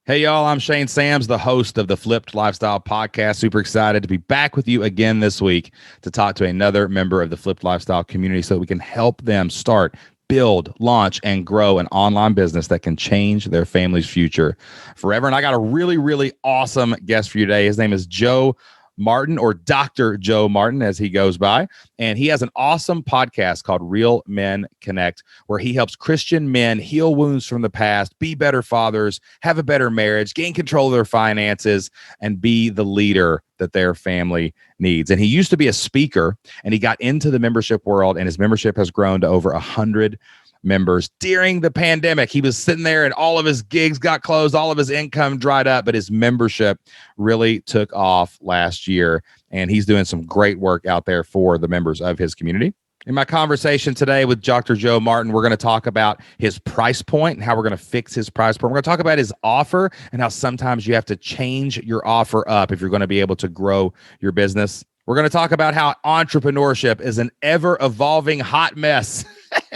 Hey, y'all, I'm Shane Sams, the host of the Flipped Lifestyle Podcast. Super excited to be back with you again this week to talk to another member of the Flipped Lifestyle community so we can help them start, build, launch, and grow an online business that can change their family's future forever. And I got a really, really awesome guest for you today. His name is Joe Martin, or Dr. Joe Martin, as he goes by. And he has an awesome podcast called Real Men Connect, where he helps Christian men heal wounds from the past, be better fathers, have a better marriage, gain control of their finances, and be the leader that their family needs. And he used to be a speaker, and he got into the membership world, and his membership has grown to over 100 members. During the pandemic, he was sitting there and all of his gigs got closed, all of his income dried up, but his membership really took off last year, and he's doing some great work out there for the members of his community. In my conversation today with Dr. Joe Martin, we're going to talk about his price point and how we're going to fix his price point. We're going to talk about his offer and how sometimes you have to change your offer up if you're going to be able to grow your business. We're going to talk about how entrepreneurship is an ever-evolving hot mess,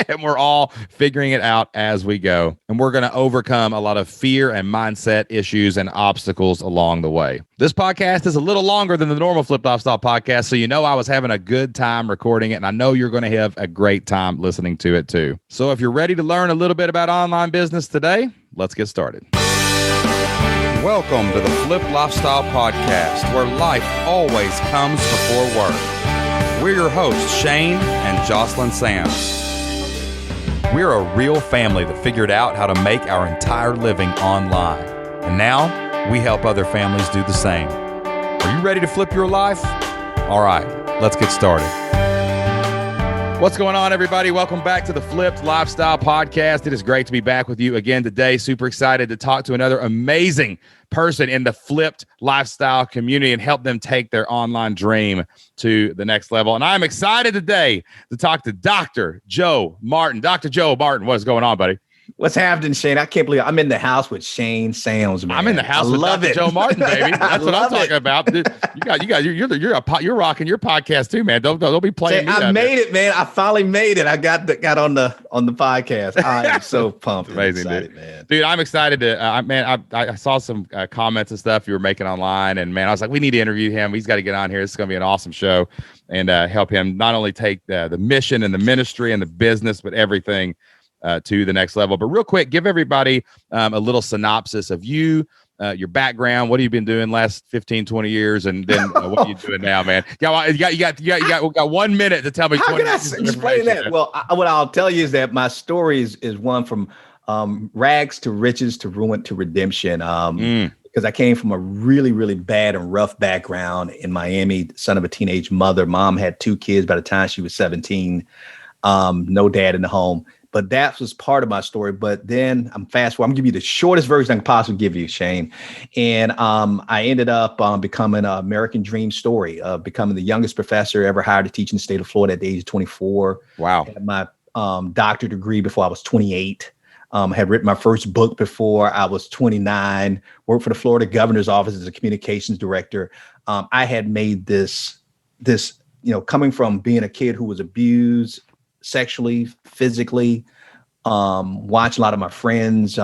and we're all figuring it out as we go. And we're going to overcome a lot of fear and mindset issues and obstacles along the way. This podcast is a little longer than the normal Flipped Lifestyle podcast, so you know I was having a good time recording it, and I know you're going to have a great time listening to it too. So if you're ready to learn a little bit about online business today, let's get started. Welcome to the Flipped Lifestyle Podcast, where life always comes before work. We're your hosts, Shane and Jocelyn Sams. We're a real family that figured out how to make our entire living online. And now we help other families do the same. Are you ready to flip your life? All right, let's get started. What's going on, everybody? Welcome back to the Flipped Lifestyle Podcast. It is great to be back with you again today. Super excited to talk to another amazing person in the Flipped Lifestyle community and help them take their online dream to the next level. And I'm excited today to talk to Dr. Joe Martin. Dr. Joe Martin, what is going on, buddy? What's happening, Shane? I can't believe I'm in the house with Shane Sams, man. I'm in the house with Dr. Joe Martin, baby. That's what I'm talking about. Dude, you're rocking your podcast too, man. Don't be playing. I made it, man. I finally made it. I got on the podcast. I am so pumped. Amazing, excited, dude. Man. Dude, I'm excited to. I saw some comments and stuff you were making online, and man, I was like, we need to interview him. He's got to get on here. This is going to be an awesome show, and help him not only take the mission and the ministry and the business, but everything to the next level. But real quick, give everybody a little synopsis of you, your background, what have you been doing last 15, 20 years, and then what are you doing now, man? You got 1 minute to tell me. How can I explain that? Well, what I'll tell you is that my story is one from rags to riches to ruin to redemption. Because I came from a really, really bad and rough background in Miami, son of a teenage mother. Mom had 2 kids by the time she was 17. No dad in the home. But that was part of my story. But then I'm fast forward. I'm gonna give you the shortest version I can possibly give you, Shane. And I ended up becoming an American dream story of becoming the youngest professor ever hired to teach in the state of Florida at the age of 24. Wow. Had my doctorate degree before I was 28. Had written my first book before I was 29. Worked for the Florida governor's office as a communications director. I had made this, coming from being a kid who was abused sexually, physically, watch a lot of my friends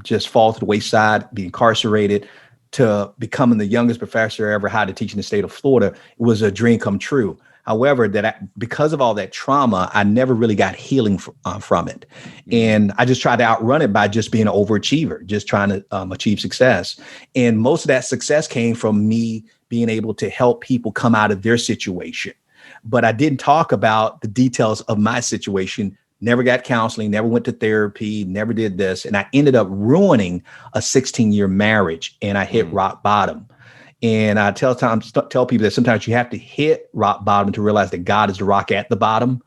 just fall to the wayside, be incarcerated, to becoming the youngest professor ever hired to teach in the state of Florida. It was a dream come true. However, because of all that trauma, I never really got healing from it. And I just tried to outrun it by just being an overachiever, just trying to achieve success. And most of that success came from me being able to help people come out of their situation. But I didn't talk about the details of my situation, never got counseling, never went to therapy, never did this. And I ended up ruining a 16-year marriage, and I hit rock bottom. And I tell people that sometimes you have to hit rock bottom to realize that God is the rock at the bottom.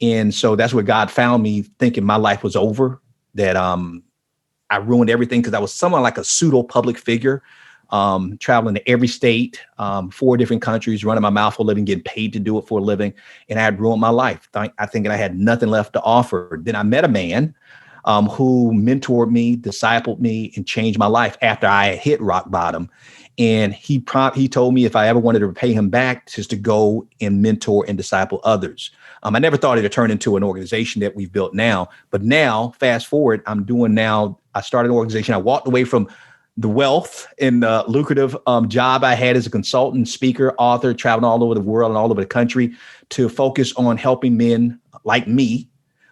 And so that's where God found me, thinking my life was over, that I ruined everything because I was somewhat like a pseudo public figure. Traveling to every state, 4 different countries, running my mouth for a living, getting paid to do it for a living. And I had ruined my life. I think I had nothing left to offer. Then I met a man who mentored me, discipled me, and changed my life after I had hit rock bottom. And he told me if I ever wanted to repay him back, just to go and mentor and disciple others. I never thought it would turn into an organization that we've built now. But now, fast forward, I started an organization. I walked away from the wealth and lucrative job I had as a consultant, speaker, author, traveling all over the world and all over the country to focus on helping men like me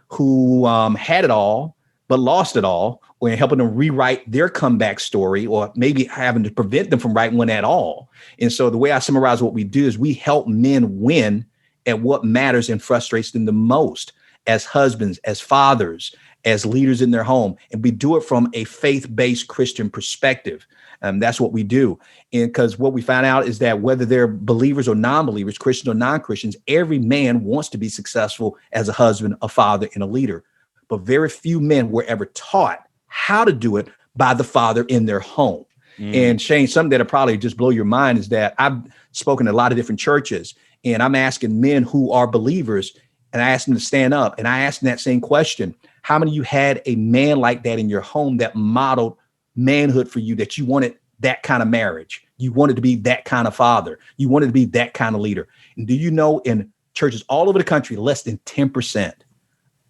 who had it all, but lost it all, or helping them rewrite their comeback story, or maybe having to prevent them from writing one at all. And so the way I summarize what we do is we help men win at what matters and frustrates them the most as husbands, as fathers, as leaders in their home. And we do it from a faith-based Christian perspective. That's what we do. And because what we find out is that whether they're believers or non-believers, Christians or non-Christians, every man wants to be successful as a husband, a father, and a leader. But very few men were ever taught how to do it by the father in their home. And Shane, something that'll probably just blow your mind is that I've spoken to a lot of different churches, and I'm asking men who are believers, and I asked them to stand up, and I asked them that same question. How many of you had a man like that in your home that modeled manhood for you, that you wanted that kind of marriage? You wanted to be that kind of father. You wanted to be that kind of leader. And do you know, in churches all over the country, less than 10%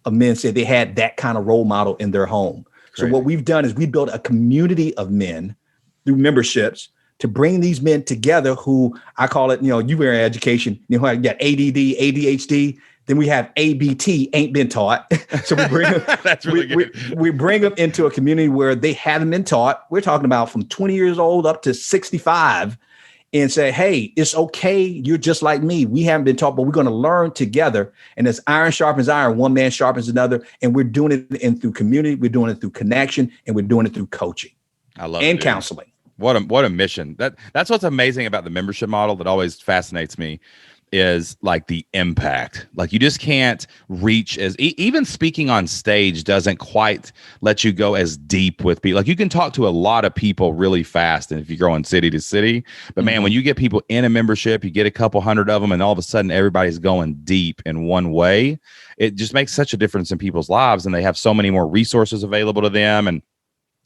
of men said they had that kind of role model in their home. Great. So what we've done is we built a community of men through memberships to bring these men together who I call it, you were in education, you got ADD, ADHD. Then we have ABT, ain't been taught. So we bring them, that's really good. We bring them into a community where they haven't been taught. We're talking about from 20 years old up to 65, and say, hey, it's okay. You're just like me. We haven't been taught, but we're going to learn together. And as iron sharpens iron, one man sharpens another. And we're doing it through community. We're doing it through connection, and we're doing it through coaching. I love and it, counseling. What a mission. That's what's amazing about the membership model that always fascinates me. Is like the impact. Like you just can't reach as even speaking on stage doesn't quite let you go as deep with people. Like you can talk to a lot of people really fast, and if you're going city to city, but man, when you get people in a membership, you get a couple hundred of them, and all of a sudden everybody's going deep in one way. It just makes such a difference in people's lives, and they have so many more resources available to them, and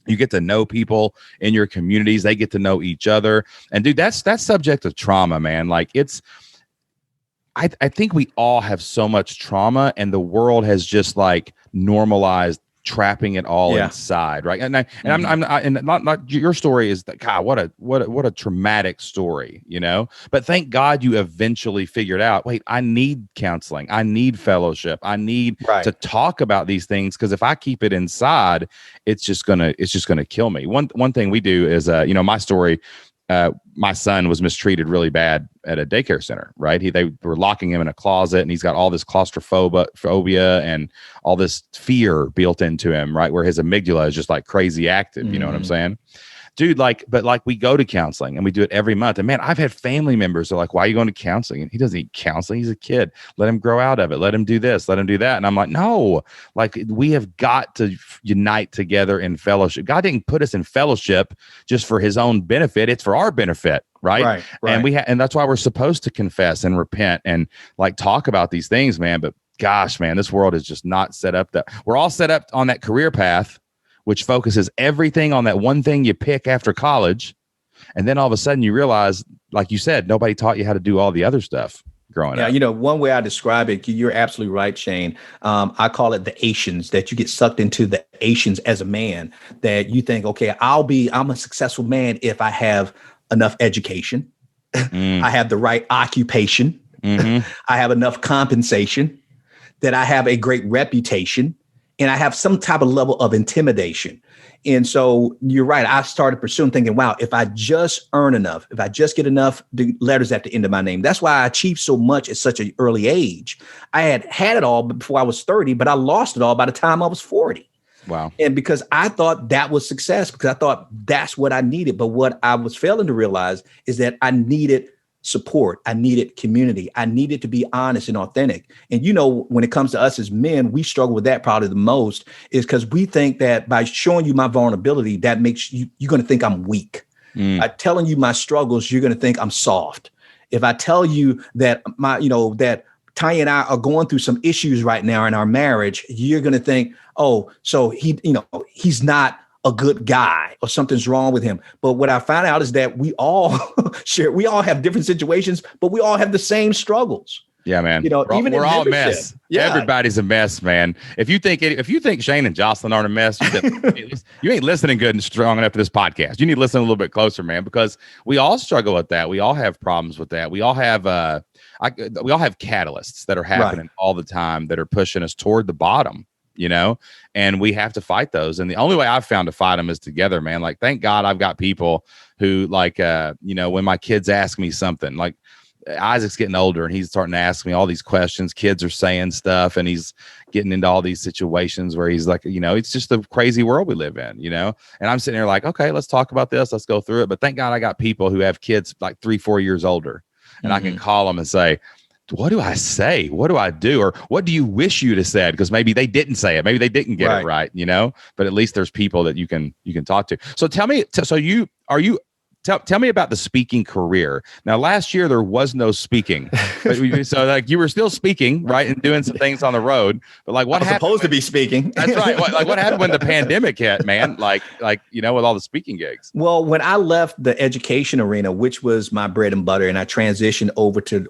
you get to know people in your communities. They get to know each other, and dude, that's subject of trauma, man. Like I think we all have so much trauma, and the world has just like normalized trapping it all inside, right? And I'm not your story is that, God, what a traumatic story, But thank God you eventually figured out, wait, I need counseling, I need fellowship, I need to talk about these things, because if I keep it inside, it's just gonna kill me. One thing we do is my story. My son was mistreated really bad at a daycare center, right? They were locking him in a closet, and he's got all this claustrophobia and all this fear built into him, right? Where his amygdala is just like crazy active. You know what I'm saying? Dude, but we go to counseling, and we do it every month. And man, I've had family members that are like, why are you going to counseling? And he doesn't need counseling. He's a kid. Let him grow out of it. Let him do this. Let him do that. And I'm like, no, like we have got to unite together in fellowship. God didn't put us in fellowship just for his own benefit. It's for our benefit. Right. And and that's why we're supposed to confess and repent and like talk about these things, man. But gosh, man, this world is just not set up that we're all set up on that career path, which focuses everything on that one thing you pick after college. And then all of a sudden you realize, like you said, nobody taught you how to do all the other stuff growing up. One way I describe it, you're absolutely right, Shane. I call it the Asians, that you get sucked into the Asians as a man, that you think, okay, I'm a successful man if I have enough education. I have the right occupation. I have enough compensation, that I have a great reputation, and I have some type of level of intimidation. And so you're right. I started pursuing, thinking, wow, if I just earn enough, if I just get enough letters at the end of my name, that's why I achieved so much at such an early age. I had it all before I was 30, but I lost it all by the time I was 40. Wow. And because I thought that was success, because I thought that's what I needed. But what I was failing to realize is that I needed support. I needed community. I needed to be honest and authentic. And, when it comes to us as men, we struggle with that probably the most, is because we think that by showing you my vulnerability, that makes you're going to think I'm weak. By telling you my struggles, you're going to think I'm soft. If I tell you that that Tanya and I are going through some issues right now in our marriage, you're going to think, oh, so he's not a good guy, or something's wrong with him. But what I found out is that we all have different situations, but we all have the same struggles. Yeah, man. Even we're in all a membership. mess. Yeah. Everybody's a mess, man. If you think Shane and Jocelyn aren't a mess, you ain't listening good and strong enough to this podcast. You need to listen a little bit closer, man, because we all struggle with that. We all have problems with that. We all have we all have catalysts that are happening all the time that are pushing us toward the bottom, and we have to fight those. And the only way I've found to fight them is together, man. Like, thank God I've got people who when my kids ask me something, like Isaac's getting older and he's starting to ask me all these questions. Kids are saying stuff and he's getting into all these situations where he's like, it's just the crazy world we live in, and I'm sitting there like, okay, let's talk about this. Let's go through it. But thank God I got people who have kids like 3-4 years older and I can call them and say, what do I say? What do I do? Or what do you wish you'd have said? Because maybe they didn't say it. Maybe they didn't get it right, but at least there's people that you can talk to. So tell me, Tell me about the speaking career. Now, last year there was no speaking, so like you were still speaking, right, and doing some things on the road. But like, what happened? Supposed to be speaking. That's right. What happened when the pandemic hit, man? Like with all the speaking gigs. Well, when I left the education arena, which was my bread and butter, and I transitioned over to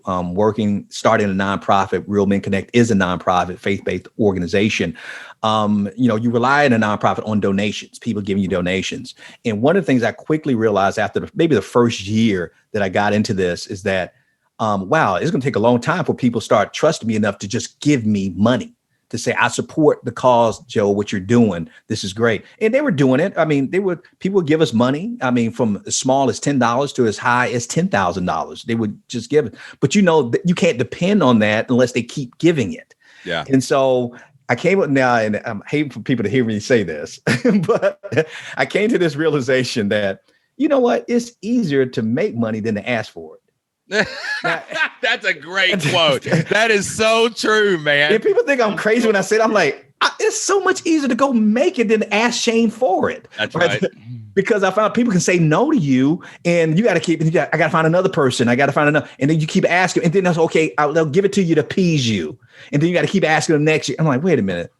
starting a nonprofit. Real Men Connect is a nonprofit, faith-based organization. You rely in a nonprofit on donations, people giving you donations. And one of the things I quickly realized after maybe the first year that I got into this is that, wow, it's going to take a long time for people to start trusting me enough to just give me money, to say, I support the cause, Joe, what you're doing. This is great. And they were doing it. I mean, people would give us money. I mean, from as small as $10 to as high as $10,000. They would just give it. But you can't depend on that unless they keep giving it. Yeah. And so I came up now, and I'm hating for people to hear me say this, but I came to this realization that, you know what? It's easier to make money than to ask for it. That's a great quote. That is so true, man. If people think I'm crazy when I say it, I'm like, it's so much easier to go make it than to ask Shane for it. That's right. Because I found people can say no to you, and you got to I got to find another person. I got to find another. And then you keep asking, and then that's okay. They'll give it to you to appease you. And then you got to keep asking them next year. I'm like, wait a minute,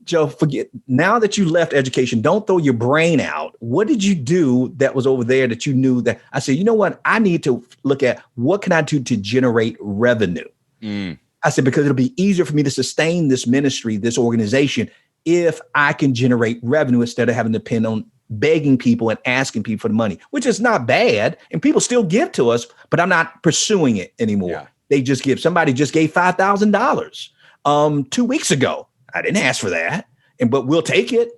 Joe, forget now that you left education, don't throw your brain out. What did you do that was over there that you knew that? I said, you know what? I need to look at what can I do to generate revenue? I said, because it'll be easier for me to sustain this ministry, this organization, if I can generate revenue instead of having to depend on begging people and asking people for the money, which is not bad. And people still give to us, but I'm not pursuing it anymore. Yeah. They just give. Somebody just gave $5,000 2 weeks ago. I didn't ask for that, but we'll take it,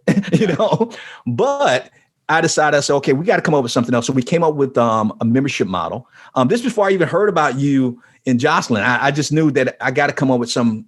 But I decided, I said, okay, we got to come up with something else. So we came up with a membership model. This before I even heard about you and Jocelyn. I just knew that I got to come up with something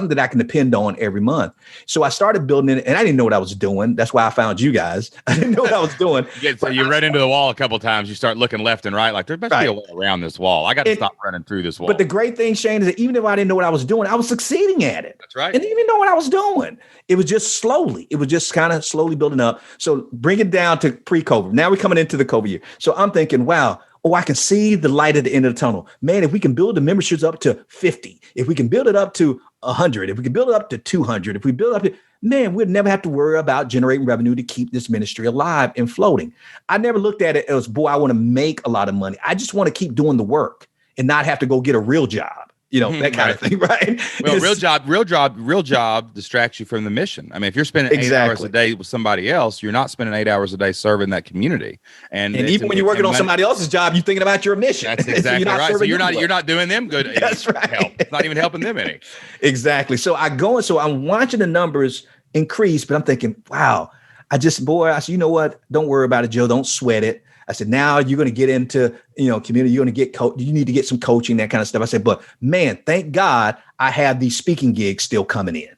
that I can depend on every month. So I started building it, and I didn't know what I was doing. That's why I found you guys. I didn't know what I was doing. So you ran into the wall a couple of times. You start looking left and right, like there must be a way around this wall. I got to stop running through this wall. But the great thing, Shane, is that even if I didn't know what I was doing, I was succeeding at it. That's right. And didn't even know what I was doing. It was just slowly. It was just kind of slowly building up. So bring it down to pre-COVID. Now we're coming into the COVID year. So I'm thinking, wow, I can see the light at the end of the tunnel. Man, if we can build the memberships up to 50, if we can build it up to 100, if we can build it up to 200, if we build up to, man, we'd never have to worry about generating revenue to keep this ministry alive and floating. I never looked at it as, boy, I want to make a lot of money. I just want to keep doing the work and not have to go get a real job. That kind of thing, right? Well, real job distracts you from the mission. I mean, if you're spending 8 hours a day with somebody else, you're not spending 8 hours a day serving that community. And even when you're working on somebody else's job, you're thinking about your mission. That's exactly right. So you're not doing them good. That's right. Help. It's not even helping them any. Exactly. So I'm watching the numbers increase, but I'm thinking, wow, I said, you know what? Don't worry about it, Joe. Don't sweat it. I said, now you're going to get into, community. You're going to get you need to get some coaching, that kind of stuff. I said, but man, thank God I have these speaking gigs still coming in,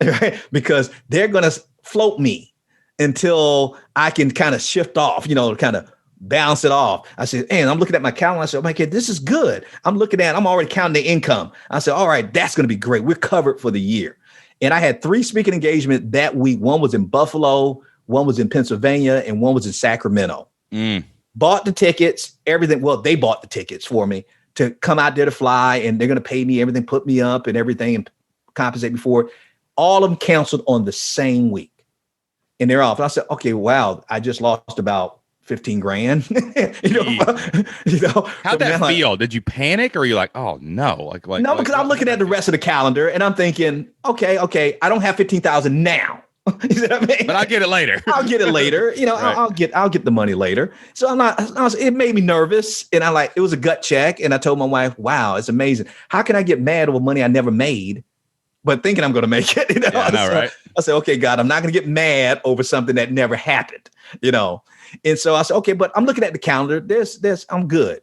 right? Because they're going to float me until I can kind of shift off, kind of bounce it off. I said, and I'm looking at my calendar. I said, oh my God, this is good. I'm already counting the income. I said, all right, that's going to be great. We're covered for the year. And I had 3 speaking engagements that week. One was in Buffalo, one was in Pennsylvania, and one was in Sacramento. Bought the tickets, everything. Well, they bought the tickets for me to come out there to fly, and they're going to pay me everything, put me up and everything and compensate me for it. All of them canceled on the same week, and they're off. And I said, okay, wow, I just lost about 15 grand. How'd that feel? Did you panic, or are you like, oh no, no, because I'm looking at the rest of the calendar and I'm thinking, okay, I don't have 15,000 now. You see what I mean? But I'll get it later. I'll get it later. Right. I'll get the money later. So it made me nervous, and it was a gut check. And I told my wife, wow, it's amazing. How can I get mad over money I never made, but thinking I'm going to make it? Yeah, I know, right? I said, okay, God, I'm not going to get mad over something that never happened, And so I said, okay, but I'm looking at the calendar. I'm good.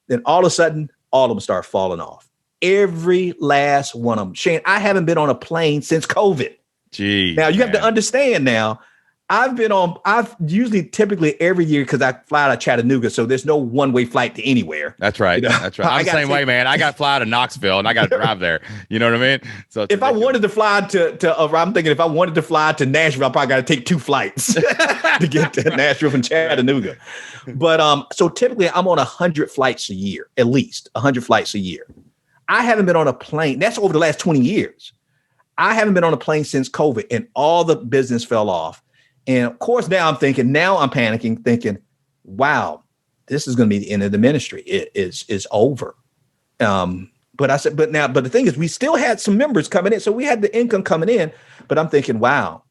Then all of a sudden, all of them start falling off. Every last one of them. Shane, I haven't been on a plane since COVID. Gee. Now you have to understand now, I've typically every year, because I fly out of Chattanooga, so there's no one-way flight to anywhere. That's right. That's right. I'm the same way, man. I got to fly to Knoxville and I got to drive there. You know what I mean? So if I wanted to fly I'm thinking if I wanted to fly to Nashville, I probably got to take 2 flights to get to Nashville from Chattanooga. But so typically I'm on 100 flights a year, at least 100 flights a year. I haven't been on a plane. That's over the last 20 years. I haven't been on a plane since COVID, and all the business fell off. And of course, now I'm panicking, thinking, wow, this is going to be the end of the ministry. It is over. But I said, but the thing is, we still had some members coming in. So we had the income coming in, but I'm thinking, wow,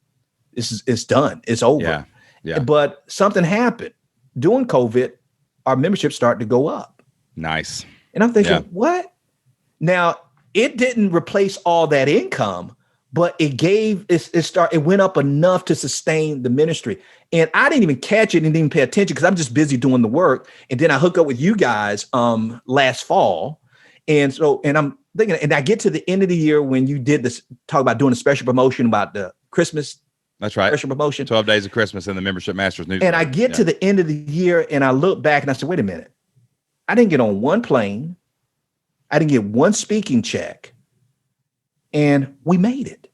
it's done. It's over. Yeah. But something happened during COVID. Our membership started to go up. Nice. And I'm thinking, what? Now, it didn't replace all that income, but it went up enough to sustain the ministry. And I didn't even catch it and didn't even pay attention because I'm just busy doing the work. And then I hook up with you guys last fall. And I'm thinking, and I get to the end of the year when you did this, talk about doing a special promotion about the Christmas. That's right. Special promotion. 12 Days of Christmas in the Membership Masters newsletter. And I get to the end of the year and I look back and I said, wait a minute. I didn't get on one plane. I didn't get one speaking check. And we made it.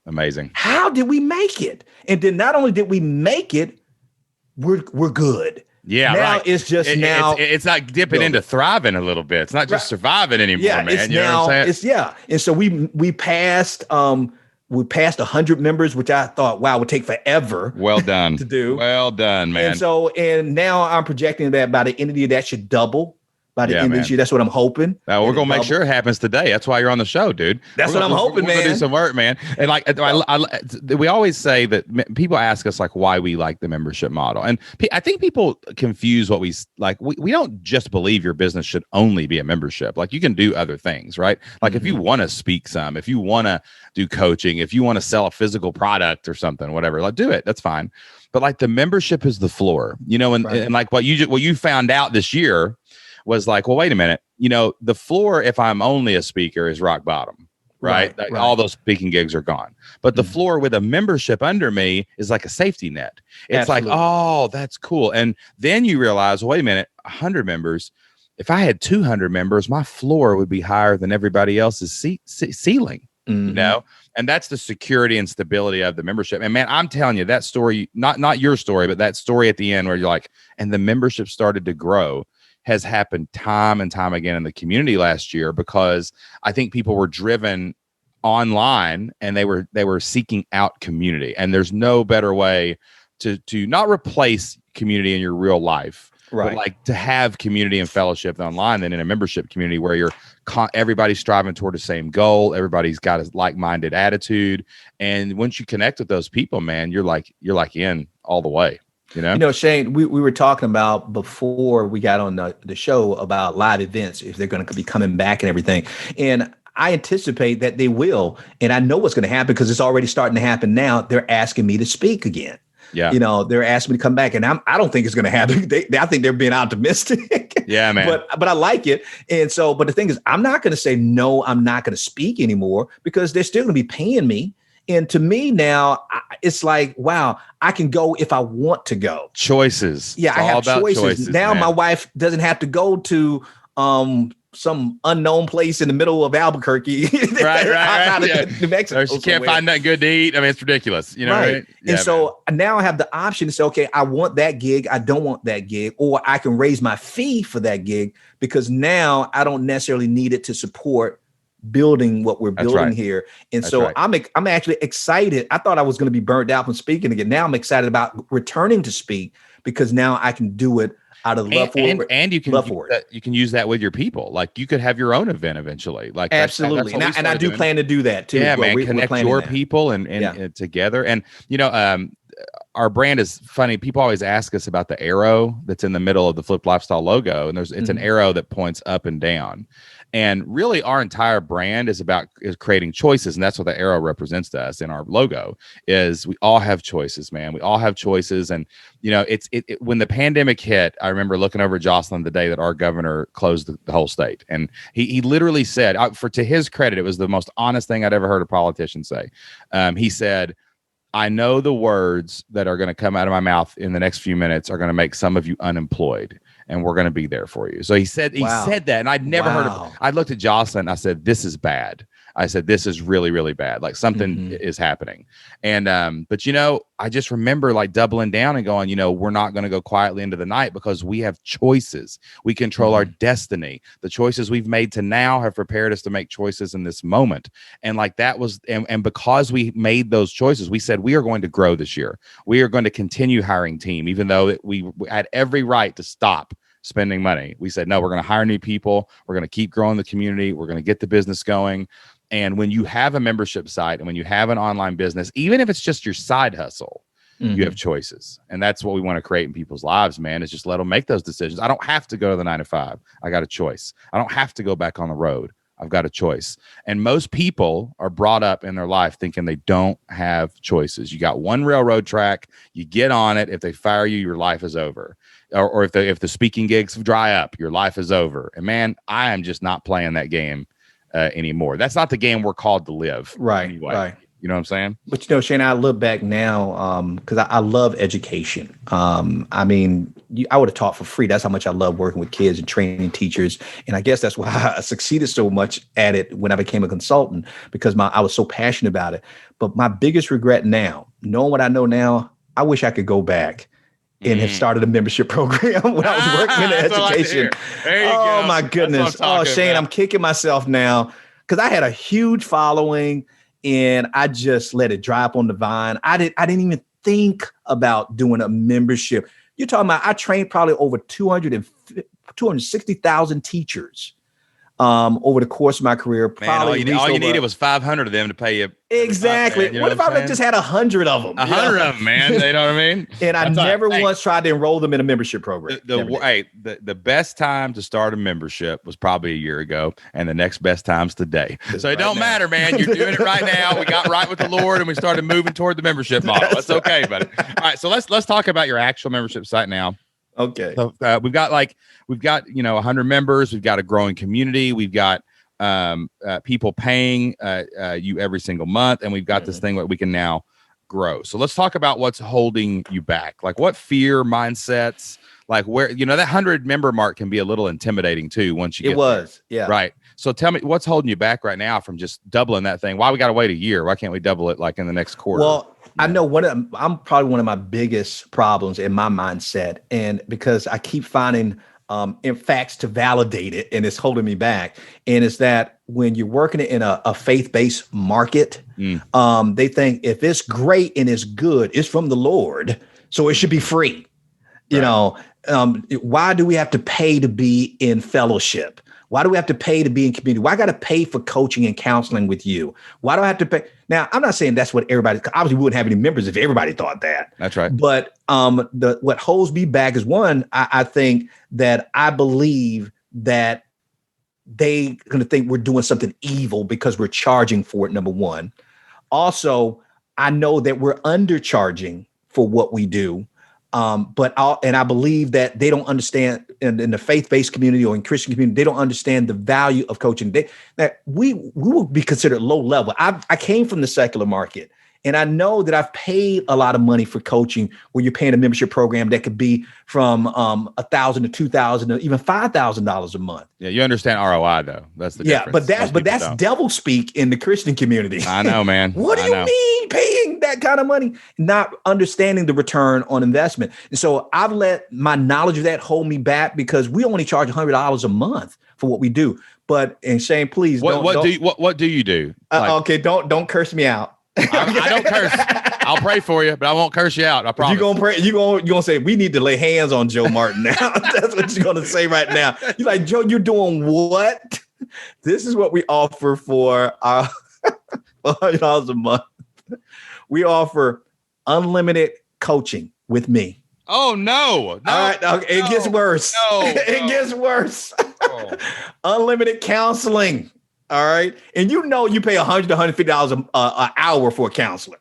Amazing. How did we make it? And then not only did we make it, we're good. Yeah, now right. It's just it's not dipping into thriving a little bit. It's not just surviving anymore, man. You know what I'm saying? And so we passed 100 members, which I thought, wow, would take forever. Well done. To do. Well done, man. And now I'm projecting that by the end of the year, that should double. By the end of this year, that's what I'm hoping. Now, we're gonna make sure it happens today. That's why you're on the show, dude. That's what I'm hoping, man. We're gonna do some work, man. And we always say that people ask us why we like the membership model, and I think people confuse what we like. We don't just believe your business should only be a membership. Like you can do other things, right? Like if you want to speak some, if you want to do coaching, if you want to sell a physical product or something, whatever, like do it. That's fine. But the membership is the floor, and like what you found out this year was well, wait a minute, the floor, if I'm only a speaker, is rock bottom, right? All those speaking gigs are gone. But the floor with a membership under me is like a safety net. It's Absolutely. Oh, that's cool. And then you realize, wait a minute, 100 members, if I had 200 members, my floor would be higher than everybody else's ceiling, And that's the security and stability of the membership. And man, I'm telling you that story, not your story, but that story at the end where you're and the membership started to grow, has happened time and time again in the community last year, because I think people were driven online and they were seeking out community. And there's no better way to not replace community in your real life, right? But to have community and fellowship online than in a membership community where everybody's striving toward the same goal. Everybody's got a like-minded attitude. And once you connect with those people, man, you're in all the way. Shane, we were talking about before we got on the show about live events, if they're going to be coming back and everything. And I anticipate that they will. And I know what's going to happen because it's already starting to happen now. They're asking me to speak again. Yeah. They're asking me to come back, and I don't think it's going to happen. I think they're being optimistic. Yeah, man. But I like it. And so, but the thing is, I'm not going to say, no, I'm not going to speak anymore, because they're still going to be paying me. And to me now, it's wow, I can go if I want to go. Choices. Yeah, I have choices. Now my wife doesn't have to go to some unknown place in the middle of Albuquerque. Right. New Mexico. Or she can't find nothing good to eat. I mean, it's ridiculous. Right? Yeah, and so now I have the option to say, okay, I want that gig. I don't want that gig. Or I can raise my fee for that gig, because now I don't necessarily need it to support building what we're building here. And so I'm actually excited. I thought I was going to be burned out from speaking again. Now I'm excited about returning to speak, because now I can do it out of love for it. And you can use that with your people. Like you could have your own event eventually. Like absolutely. That's and I do plan to do that too. Yeah, man. Connect your people and together. And our brand is funny. People always ask us about the arrow that's in the middle of the Flipped Lifestyle logo, and it's an arrow that points up and down. And really, our entire brand is creating choices, and that's what the arrow represents to us in our logo. Is we all have choices, man. We all have choices, and when the pandemic hit, I remember looking over at Jocelyn the day that our governor closed the whole state, and he literally said, to his credit, it was the most honest thing I'd ever heard a politician say. He said, I know the words that are going to come out of my mouth in the next few minutes are going to make some of you unemployed, and we're going to be there for you. So he said that, and I'd never heard of it. I looked at Jocelyn, I said, this is bad. I said, this is really, really bad. Like something is happening. And, but I just remember like doubling down and going, we're not going to go quietly into the night because we have choices. We control our destiny. The choices we've made to now have prepared us to make choices in this moment. And like that was, and because we made those choices, we said, we are going to grow this year. We are going to continue hiring team, even though we had every right to stop spending money. We said, no, we're going to hire new people. We're going to keep growing the community. We're going to get the business going. And when you have a membership site and when you have an online business, even if it's just your side hustle, you have choices. And that's what we want to create in people's lives, man, is just let them make those decisions. I don't have to go to the 9 to 5. I got a choice. I don't have to go back on the road. I've got a choice. And most people are brought up in their life thinking they don't have choices. You got one railroad track, you get on it. If they fire you, your life is over. Or if the speaking gigs dry up, your life is over. And man, I am just not playing that game anymore. That's not the game we're called to live. Right. Anyway. Right. You know what I'm saying? But Shane, I look back now because I love education. I would have taught for free. That's how much I love working with kids and training teachers. And I guess that's why I succeeded so much at it when I became a consultant, because I was so passionate about it. But my biggest regret now, knowing what I know now, I wish I could go back and have started a membership program when I was working in education. There you go. My goodness. Shane, I'm kicking myself now because I had a huge following and I just let it dry up on the vine. I didn't even think about doing a membership. You're talking about, I trained probably over 260,000 teachers over the course of my career. Man, all you needed was 500 of them to pay you. Exactly. What if I just had 100 of them? 100 of them, man. You know what I mean? And I never once tried to enroll them in a membership program. The best time to start a membership was probably a year ago, and the next best time's today. So it don't matter, man. You're doing it right now. We got right with the Lord, and we started moving toward the membership model. That's okay, buddy. All right, so let's talk about your actual membership site now. Okay. So we've got 100 members. We've got a growing community. We've got people paying you every single month, and we've got this thing that we can now grow. So let's talk about what's holding you back. Like what fear mindsets, like where, that 100 member mark can be a little intimidating too once you get there. Yeah. Right. So tell me what's holding you back right now from just doubling that thing. Why we got to wait a year? Why can't we double it like in the next quarter? Well, I know I'm probably one of my biggest problems in my mindset. And because I keep finding in facts to validate it, and it's holding me back. And it's that when you're working in a faith-based market, they think if it's great and it's good, it's from the Lord, so it should be free. Right. Why do we have to pay to be in fellowship? Why do we have to pay to be in community? Why I got to pay for coaching and counseling with you? Why do I have to pay? Now, I'm not saying that's what everybody, obviously we wouldn't have any members if everybody thought that. That's right. But what holds me back is one, I think that I believe that they going to think we're doing something evil because we're charging for it, number one. Also, I know that we're undercharging for what we do. But I believe that they don't understand in the faith-based community or in Christian community, they don't understand the value of coaching. That we will be considered low level. I came from the secular market, and I know that I've paid a lot of money for coaching where you're paying a membership program that could be from $1,000 to $2,000 to even $5,000 a month. Yeah, you understand ROI though. That's the difference. But that's devil speak in the Christian community. I know, man. What do you mean paying that kind of money? Not understanding the return on investment. And so I've let my knowledge of that hold me back because we only charge $100 a month for what we do. But and Shane, please, what do you do? Okay, don't curse me out. I don't curse. I'll pray for you, but I won't curse you out. I promise. You're gonna pray. You're gonna say we need to lay hands on Joe Martin now. That's what you're gonna say right now. You're like, Joe, you're doing what? This is what we offer for our $100 a month. We offer unlimited coaching with me. Oh no! All right, okay, it gets worse. It gets worse. Unlimited counseling. All right, and you pay $100 to $150 an hour for a counselor.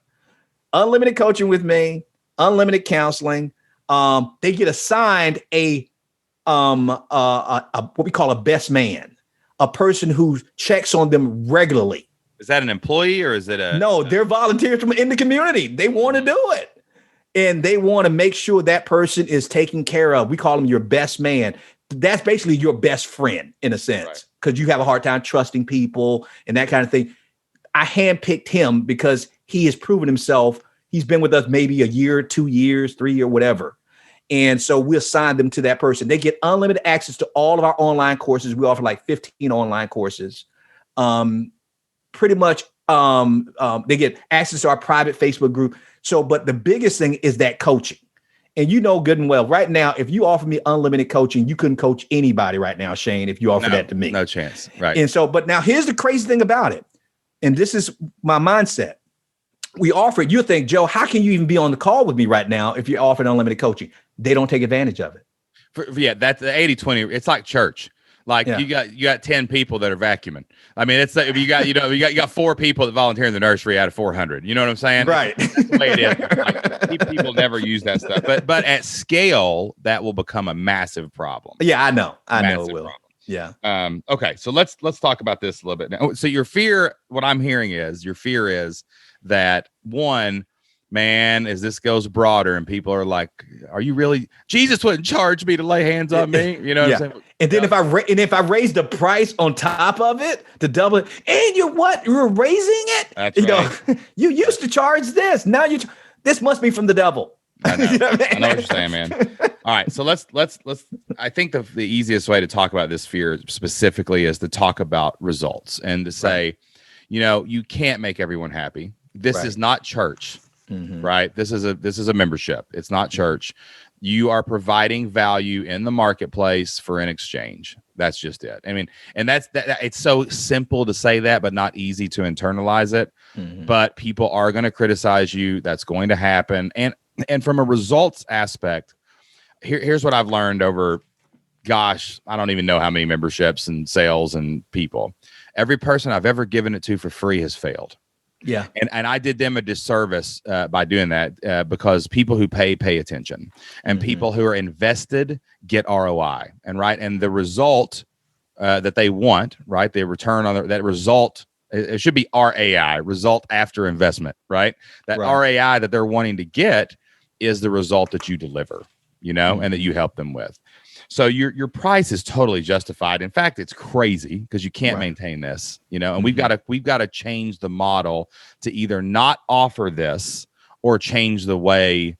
Unlimited coaching with me. Unlimited counseling. They get assigned a what we call a best man, a person who checks on them regularly. Is that an employee or is it No, they're volunteers from in the community. They want to do it. And they want to make sure that person is taken care of. We call them your best man. That's basically your best friend in a sense, because you have a hard time trusting people and that kind of thing. I handpicked him because he has proven himself. He's been with us maybe a year, 2 years, 3 years, whatever. And so we assign them to that person. They get unlimited access to all of our online courses. We offer like 15 online courses. Pretty much they get access to our private Facebook group. So, but the biggest thing is that coaching. And you know good and well, right now, if you offer me unlimited coaching, you couldn't coach anybody right now, Shane, if you offer that to me. No chance. Right. And so, but now here's the crazy thing about it. And this is my mindset. We offer it. You think, Joe, how can you even be on the call with me right now if you're offering unlimited coaching? They don't take advantage of it. That's the 80-20. It's like church. Like you got 10 people that are vacuuming. I mean, it's like you got 4 people that volunteer in the nursery out of 400. You know what I'm saying? Right. That's the way it is. Like, people never use that stuff, but at scale, that will become a massive problem. Yeah, I know it will. Problem. Yeah. Okay. So let's talk about this a little bit now. So your fear, what I'm hearing is that one, man, as this goes broader and people are like, are you really, Jesus wouldn't charge me to lay hands on me. You know what I'm saying? And then if I raise the price on top of it to double it, and you're raising it. That's right. You used to charge this. Now this must be from the devil. I know. I know what you're saying, man. All right. So let's, I think the easiest way to talk about this fear specifically is to talk about results and to say, you can't make everyone happy. This is not church. Mm-hmm. Right. This is a membership. It's not church. You are providing value in the marketplace for an exchange. That's just it. I mean, and that's it's so simple to say that, but not easy to internalize it. Mm-hmm. But people are going to criticize you. That's going to happen. And from a results aspect, here's what I've learned over, gosh, I don't even know how many memberships and sales and people. Every person I've ever given it to for free has failed. Yeah. And I did them a disservice by doing that because people who pay attention, and people who are invested get ROI, and the result that they want, right? They return on that result. It should be RAI, result after investment, right? That RAI that they're wanting to get is the result that you deliver, and that you help them with. So your price is totally justified. In fact, it's crazy because you can't maintain this, and we've got to change the model to either not offer this or change the way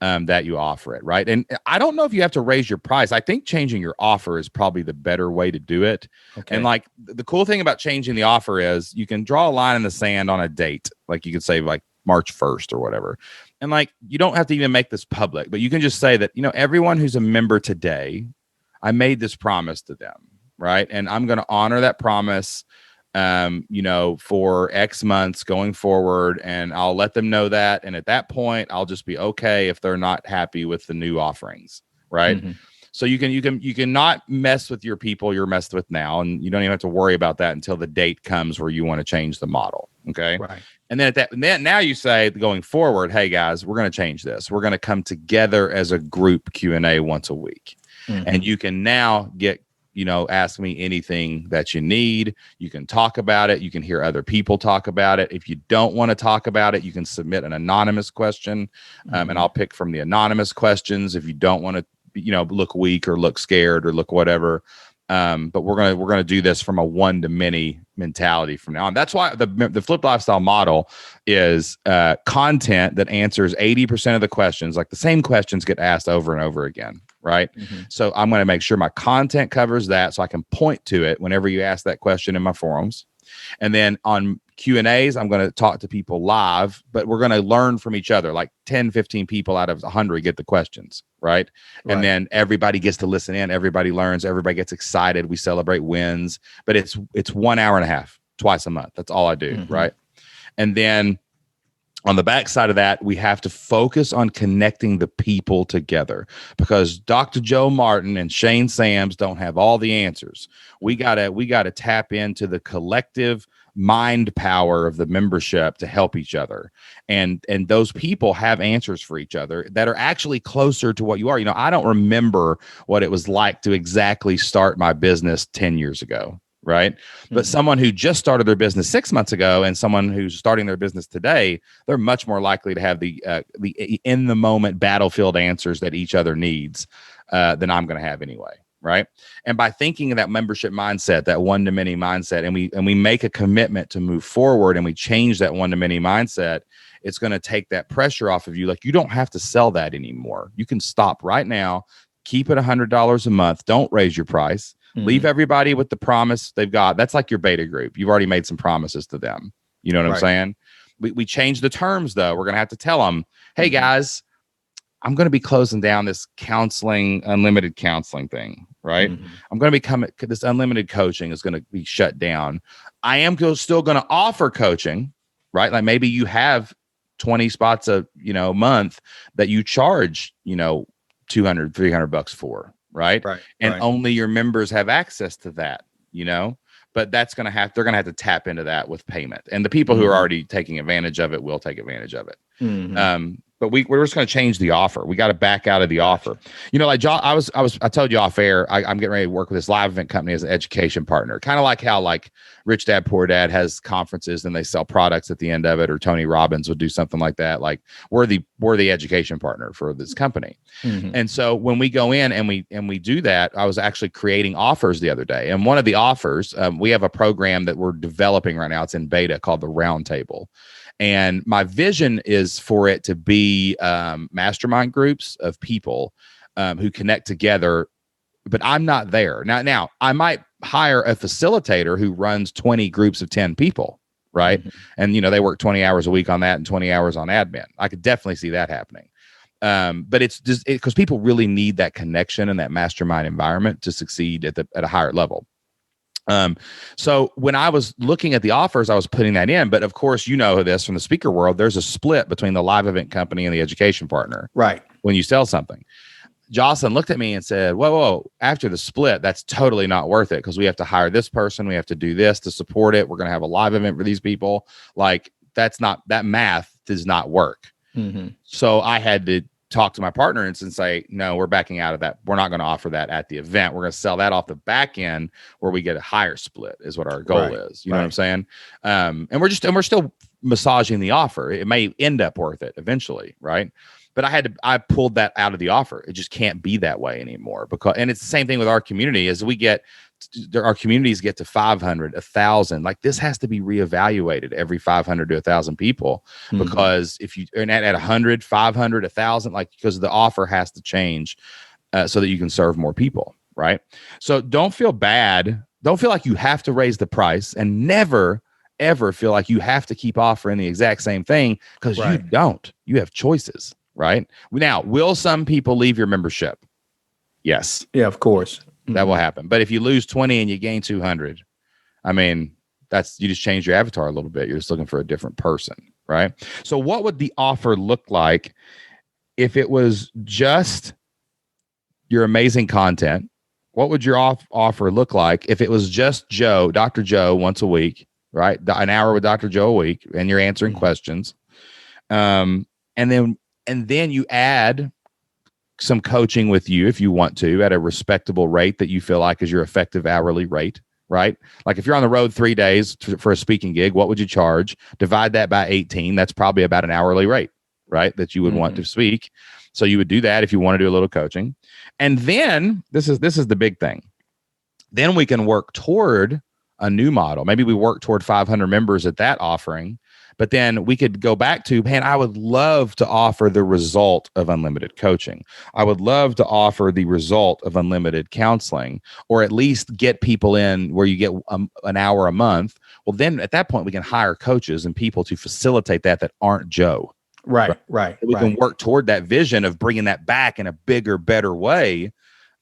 that you offer it. Right. And I don't know if you have to raise your price. I think changing your offer is probably the better way to do it. Okay. And like the cool thing about changing the offer is you can draw a line in the sand on a date. Like you could say like March 1st or whatever. And like, you don't have to even make this public, but you can just say that, everyone who's a member today, I made this promise to them, right? And I'm going to honor that promise, for X months going forward. And I'll let them know that. And at that point, I'll just be okay if they're not happy with the new offerings, right? Mm-hmm. So you can not mess with your people you're messed with now. And you don't even have to worry about that until the date comes where you want to change the model. Okay. Right. And then now you say going forward, hey guys, we're going to change this. We're going to come together as a group Q&A once a week. Mm-hmm. And you can now ask me anything that you need. You can talk about it. You can hear other people talk about it. If you don't want to talk about it, you can submit an anonymous question, and I'll pick from the anonymous questions. If you don't want to, look weak or look scared or look whatever. But we're gonna do this from a one-to-many mentality from now on. That's why the Flipped Lifestyle model is content that answers 80% of the questions. Like the same questions get asked over and over again, right? Mm-hmm. So I'm going to make sure my content covers that, so I can point to it whenever you ask that question in my forums. And then on Q&As, I'm going to talk to people live, but we're going to learn from each other. Like 10, 15 people out of 100 get the questions, right? And then everybody gets to listen in. Everybody learns. Everybody gets excited. We celebrate wins. But it's 1 hour and a half, twice a month. That's all I do, right? And then on the backside of that, we have to focus on connecting the people together, because Dr. Joe Martin and Shane Sams don't have all the answers. We gotta tap into the collective mind power of the membership to help each other. And those people have answers for each other that are actually closer to what you are. I don't remember what it was like to exactly start my business 10 years ago. Right. But someone who just started their business 6 months ago and someone who's starting their business today, they're much more likely to have the in the moment battlefield answers that each other needs than I'm going to have anyway. Right. And by thinking of that membership mindset, that one to many mindset, and we make a commitment to move forward and we change that one to many mindset, it's going to take that pressure off of you. Like, you don't have to sell that anymore. You can stop right now, keep it $100 a month. Don't raise your price. Leave everybody with the promise they've got. That's like your beta group. You've already made some promises to them. You know what I'm saying? We changed the terms, though. We're going to have to tell them, hey, guys, I'm going to be closing down this unlimited counseling thing, right? I'm going to this unlimited coaching is going to be shut down. I am still going to offer coaching, right? Like, maybe you have 20 spots a month that you charge, $200, $300 for. Right. And only your members have access to that, but they're going to have to tap into that with payment. And the people who are already taking advantage of it will take advantage of it. But we're just going to change the offer. We got to back out of the offer. Like John, I told you off air, I'm getting ready to work with this live event company as an education partner. Kind of like how like Rich Dad Poor Dad has conferences and they sell products at the end of it, or Tony Robbins would do something like that. Like, we're the education partner for this company. And so when we go in and we do that, I was actually creating offers the other day. And one of the offers, we have a program that we're developing right now. It's in beta, called the Roundtable. And my vision is for it to be mastermind groups of people who connect together, but I'm not there. Now I might hire a facilitator who runs 20 groups of 10 people, right? And, they work 20 hours a week on that and 20 hours on admin. I could definitely see that happening. But it's just because people really need that connection and that mastermind environment to succeed at a higher level. So when I was looking at the offers, I was putting that in. But of course, this from the speaker world, there's a split between the live event company and the education partner. Right. When you sell something. Jocelyn looked at me and said, whoa, after the split, that's totally not worth it, because we have to hire this person. We have to do this to support it. We're going to have a live event for these people. Like, that math does not work. So I had to talk to my partner and say, no, we're backing out of that. We're not going to offer that at the event. We're going to sell that off the back end where we get a higher split is what our goal is. You know what I'm saying? And we're still massaging the offer. It may end up worth it eventually. Right. But I pulled that out of the offer. It just can't be that way anymore, and it's the same thing with our community. As our communities get to 500, 1,000, like, this has to be reevaluated every 500 to 1,000 people, because if you are at 100, 500, 1,000, because the offer has to change so that you can serve more people. Right. So don't feel bad. Don't feel like you have to raise the price, and never, ever feel like you have to keep offering the exact same thing, because you don't. You have choices. Right. Now, will some people leave your membership? Yes. Yeah, of course. That will happen. But if you lose 20 and you gain 200, I mean, you just change your avatar a little bit. You're just looking for a different person. Right. So what would the offer look like if it was just your amazing content? What would your offer look like if it was just Dr. Joe, once a week, right? An hour with Dr. Joe a week, and you're answering questions. And then you add some coaching with you if you want to, at a respectable rate that you feel like is your effective hourly rate, right? Like, if you're on the road 3 days for a speaking gig, what would you charge? Divide that by 18. That's probably about an hourly rate, right? That you would want to speak. So you would do that if you want to do a little coaching. And then this is the big thing. Then we can work toward a new model. Maybe we work toward 500 members at that offering. But then we could go back to, man, I would love to offer the result of unlimited coaching. I would love to offer the result of unlimited counseling, or at least get people in where you get an hour a month. Well, then at that point, we can hire coaches and people to facilitate that aren't Joe. Right. We can work toward that vision of bringing that back in a bigger, better way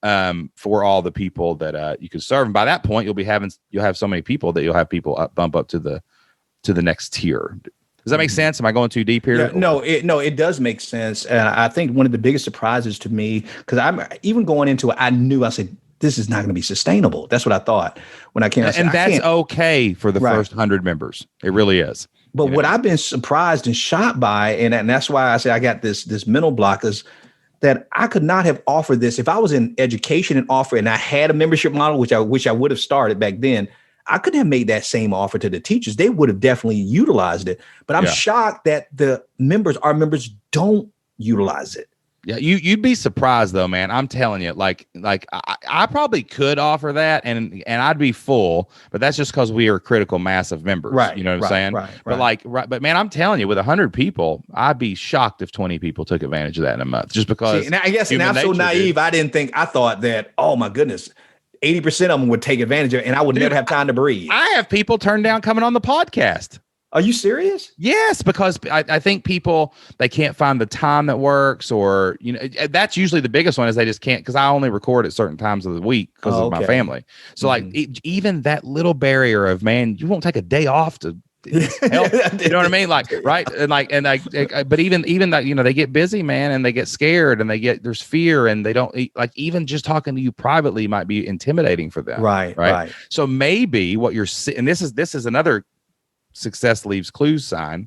for all the people that you can serve. And by that point, you'll have so many people that you'll have people bump up to the next tier. Does that make sense? Am I going too deep here? Yeah, no, it does make sense. And I think one of the biggest surprises to me, because I'm even going into it, I said, this is not going to be sustainable. That's what I thought when I came. And that's okay for the first 100 members. It really is. But what I've been surprised and shocked by, and that's why I say I got this mental block, is that I could not have offered this if I was in education and offer, and I had a membership model, which I wish I would have started back then. I couldn't have made that same offer to the teachers. They would have definitely utilized it. But I'm shocked that our members don't utilize it. Yeah, you'd be surprised though, man. I'm telling you, like I probably could offer that, and I'd be full, but that's just because we are a critical mass of members. Right. You know what I'm saying? Right. But man, I'm telling you, with 100 people, I'd be shocked if 20 people took advantage of that in a month, just because. See, and I guess, and I'm so naive. I thought that, oh my goodness, 80% of them would take advantage of it, and I would never have time to breathe. I have people turn down coming on the podcast. Are you serious? Yes, because I think people, they can't find the time that works, or, that's usually the biggest one, is they just can't, because I only record at certain times of the week because of my family. So even that little barrier of, man, you won't take a day off to help. You know what I mean? Right. But even that, they get busy, man, and they get scared, and there's fear, and they don't, even just talking to you privately might be intimidating for them. Right. So maybe what you're seeing, and this is another success leaves clues sign,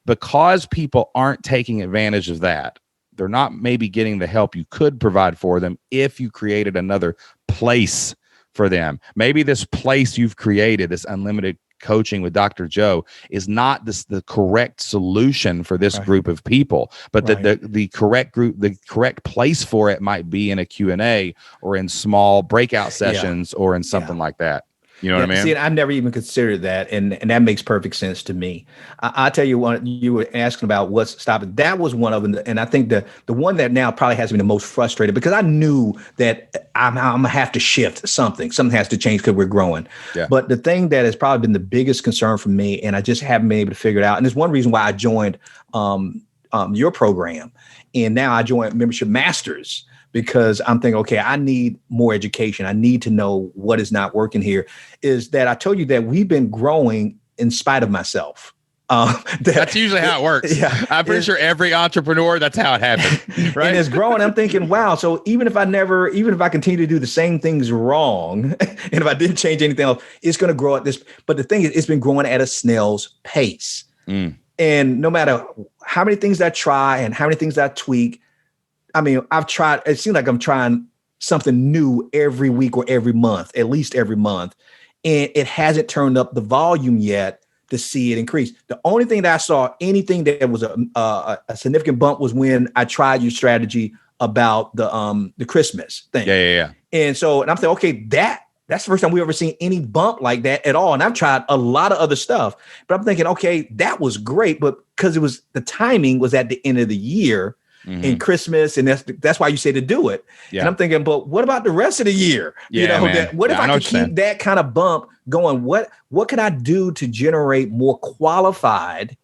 because people aren't taking advantage of that. They're not maybe getting the help you could provide for them if you created another place for them. Maybe this place you've created, this unlimited coaching with Dr. Joe, is not the correct solution for this group of people, but the correct group, the correct place for it might be in a Q&A, or in small breakout sessions, or in something like that. You know what I mean? See, I never even considered that, and that makes perfect sense to me. I'll tell you what, you were asking about what's stopping. That was one of them, and I think the one that now probably has me the most frustrated, because I knew that I'm gonna have to shift something. Something has to change because we're growing. Yeah. But the thing that has probably been the biggest concern for me, and I just haven't been able to figure it out, and it's one reason why I joined your program, and now I joined Membership Masters, because I'm thinking, okay, I need more education. I need to know what is not working here. Is that I told you that we've been growing in spite of myself. That's usually how it works. Yeah, I'm pretty sure every entrepreneur, that's how it happens. Right. And it's growing. I'm thinking, wow. So even if I continue to do the same things wrong, and if I didn't change anything else, it's going to grow at this. But the thing is, it's been growing at a snail's pace. And no matter how many things I try and how many things I tweak, I mean, I've tried, it seems like I'm trying something new every week or every month, at least every month. And it hasn't turned up the volume yet to see it increase. The only thing that I saw, anything that was a significant bump, was when I tried your strategy about the Christmas thing. Yeah. And I'm thinking, okay, that's the first time we've ever seen any bump like that at all. And I've tried a lot of other stuff, but I'm thinking, okay, that was great. But because the timing was at the end of the year, in Christmas, and that's why you say to do it. Yeah. And I'm thinking, but what about the rest of the year? Yeah, what if I could keep that kind of bump going? What can I do to generate more qualified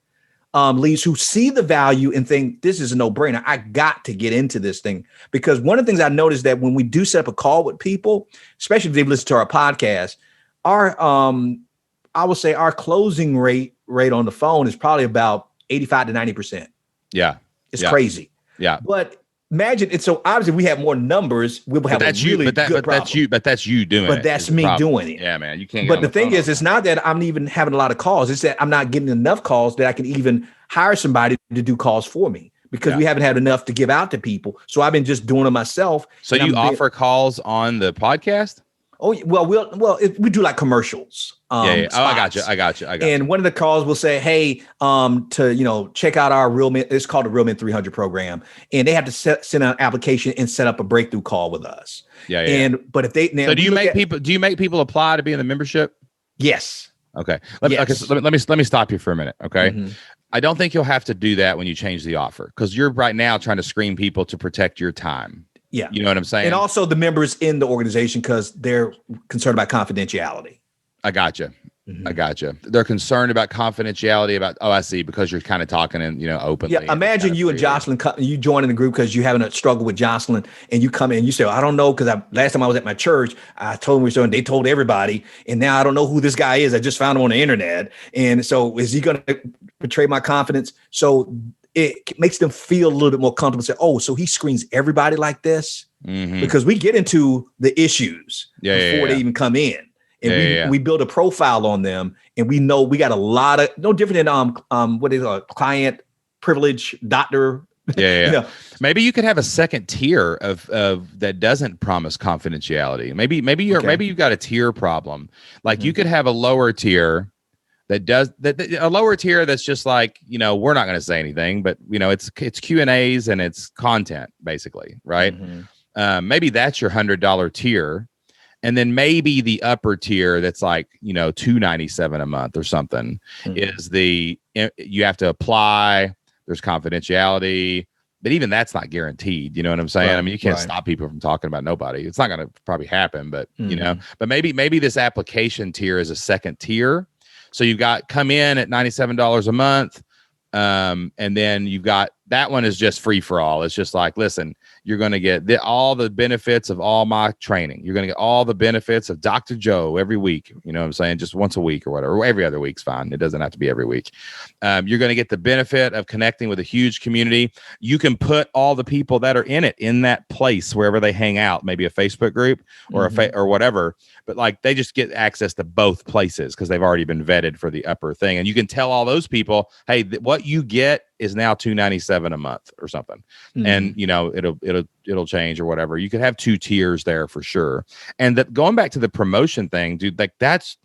leads who see the value and think this is a no-brainer? I got to get into this thing. Because one of the things I noticed, that when we do set up a call with people, especially if they've listened to our podcast, I would say our closing rate on the phone is probably about 85 to 90%. Yeah. It's crazy. Yeah. But imagine it's so obviously we have more numbers, we'll have a really good problem. But that's you doing it. But that's me doing it. Yeah, man. You can't. But the thing is, it's not that I'm even having a lot of calls. It's that I'm not getting enough calls that I can even hire somebody to do calls for me, because we haven't had enough to give out to people. So I've been just doing it myself. So you offer calls on the podcast? Oh, well, we do like commercials. Yeah. Oh, I got you. And one of the calls will say, hey, to, check out our Real Men, it's called the Real Men 300 program. And they have to send out an application and set up a breakthrough call with us. Yeah. But if they, so do you make people apply to be in the membership? Yes. Okay. Yes. So let me stop you for a minute. Okay. Mm-hmm. I don't think you'll have to do that when you change the offer, because you're right now trying to screen people to protect your time. Yeah. You know what I'm saying? And also the members in the organization, because they're concerned about confidentiality. I gotcha. Mm-hmm. I gotcha. They're concerned about confidentiality about, I see, because you're kind of talking and, openly. Yeah. Imagine you and Jocelyn, you joining the group because you're having a struggle with Jocelyn, and you come in and you say, I don't know, because last time I was at my church, I told them and they told everybody. And now I don't know who this guy is. I just found him on the internet. And so is he going to betray my confidence? So it makes them feel a little bit more comfortable. Say, oh, so he screens everybody like this? Mm-hmm. Because we get into the issues before they even come in. And we build a profile on them, and we know we got a lot of, no different than what is a client privilege doctor. Yeah. Maybe you could have a second tier of that doesn't promise confidentiality. Maybe you've got a tier problem. Like you could have a lower tier that does that, a lower tier that's just like, we're not going to say anything, but it's Q&As and it's content basically, right? Mm-hmm. Maybe that's your $100 tier. And then maybe the upper tier that's like, $297 a month or something is you have to apply. There's confidentiality, but even that's not guaranteed. You know what I'm saying? Right, I mean, you can't stop people from talking about nobody. It's not going to probably happen, but but maybe this application tier is a second tier. So you've got come in at $97 a month. And then you've got, that one is just free for all. It's just like, listen, you're going to get all the benefits of all my training. You're going to get all the benefits of Dr. Joe every week. You know what I'm saying? Just once a week or whatever, or every other week's fine. It doesn't have to be every week. You're going to get the benefit of connecting with a huge community. You can put all the people that are in it in that place, wherever they hang out, maybe a Facebook group or or whatever. But like, they just get access to both places because they've already been vetted for the upper thing. And you can tell all those people, hey, what you get is now $297 a month or something. And it'll change or whatever. You could have two tiers there for sure. And going back to the promotion thing, dude, like that's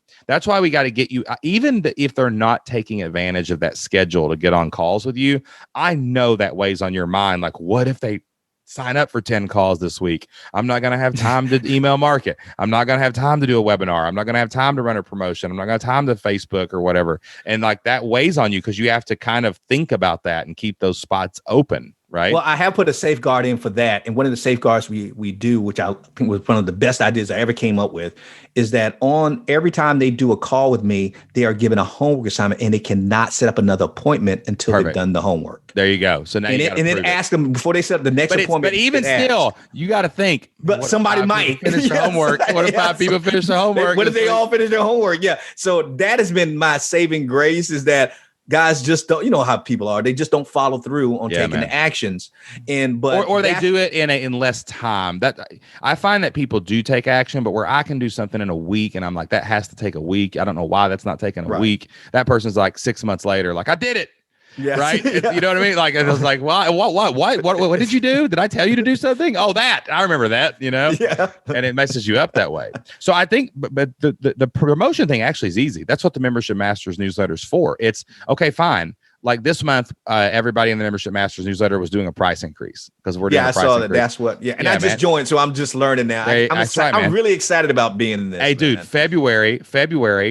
why we got to get you, even if they're not taking advantage of that schedule to get on calls with you. I know that weighs on your mind. Like, what if they sign up for 10 calls this week? I'm not going to have time to email market. I'm not going to have time to do a webinar. I'm not going to have time to run a promotion. I'm not going to have time to Facebook or whatever. And like that weighs on you because you have to kind of think about that and keep those spots open. Right. Well, I have put a safeguard in for that. And one of the safeguards we do, which I think was one of the best ideas I ever came up with, is that on every time they do a call with me, they are given a homework assignment and they cannot set up another appointment until they've done the homework. There you go. So now and then ask them before they set up the next appointment. But even still, you got to think. But somebody might finish their homework. What if 5 people finish their homework? What if they all finish their homework? Yeah. So that has been my saving grace, is that guys just don't, you know how people are. They just don't follow through on taking the actions. Or they do it in less time. That I find that people do take action, but where I can do something in a week and I'm like, that has to take a week. I don't know why that's not taking a week. That person's like 6 months later, like, I did it. Yes. Right. You know what I mean? Like, it was like, what did you do? Did I tell you to do something? Oh, that I remember that, and it messes you up that way. So I think, but the promotion thing actually is easy. That's what the Membership Masters newsletter is for. It's okay, fine. Like this month, everybody in the Membership Masters newsletter was doing a price increase because we're doing a price increase. I saw that. That's what. Yeah, and I just joined, so I'm just learning now. I'm really excited about being in this. Hey, dude, February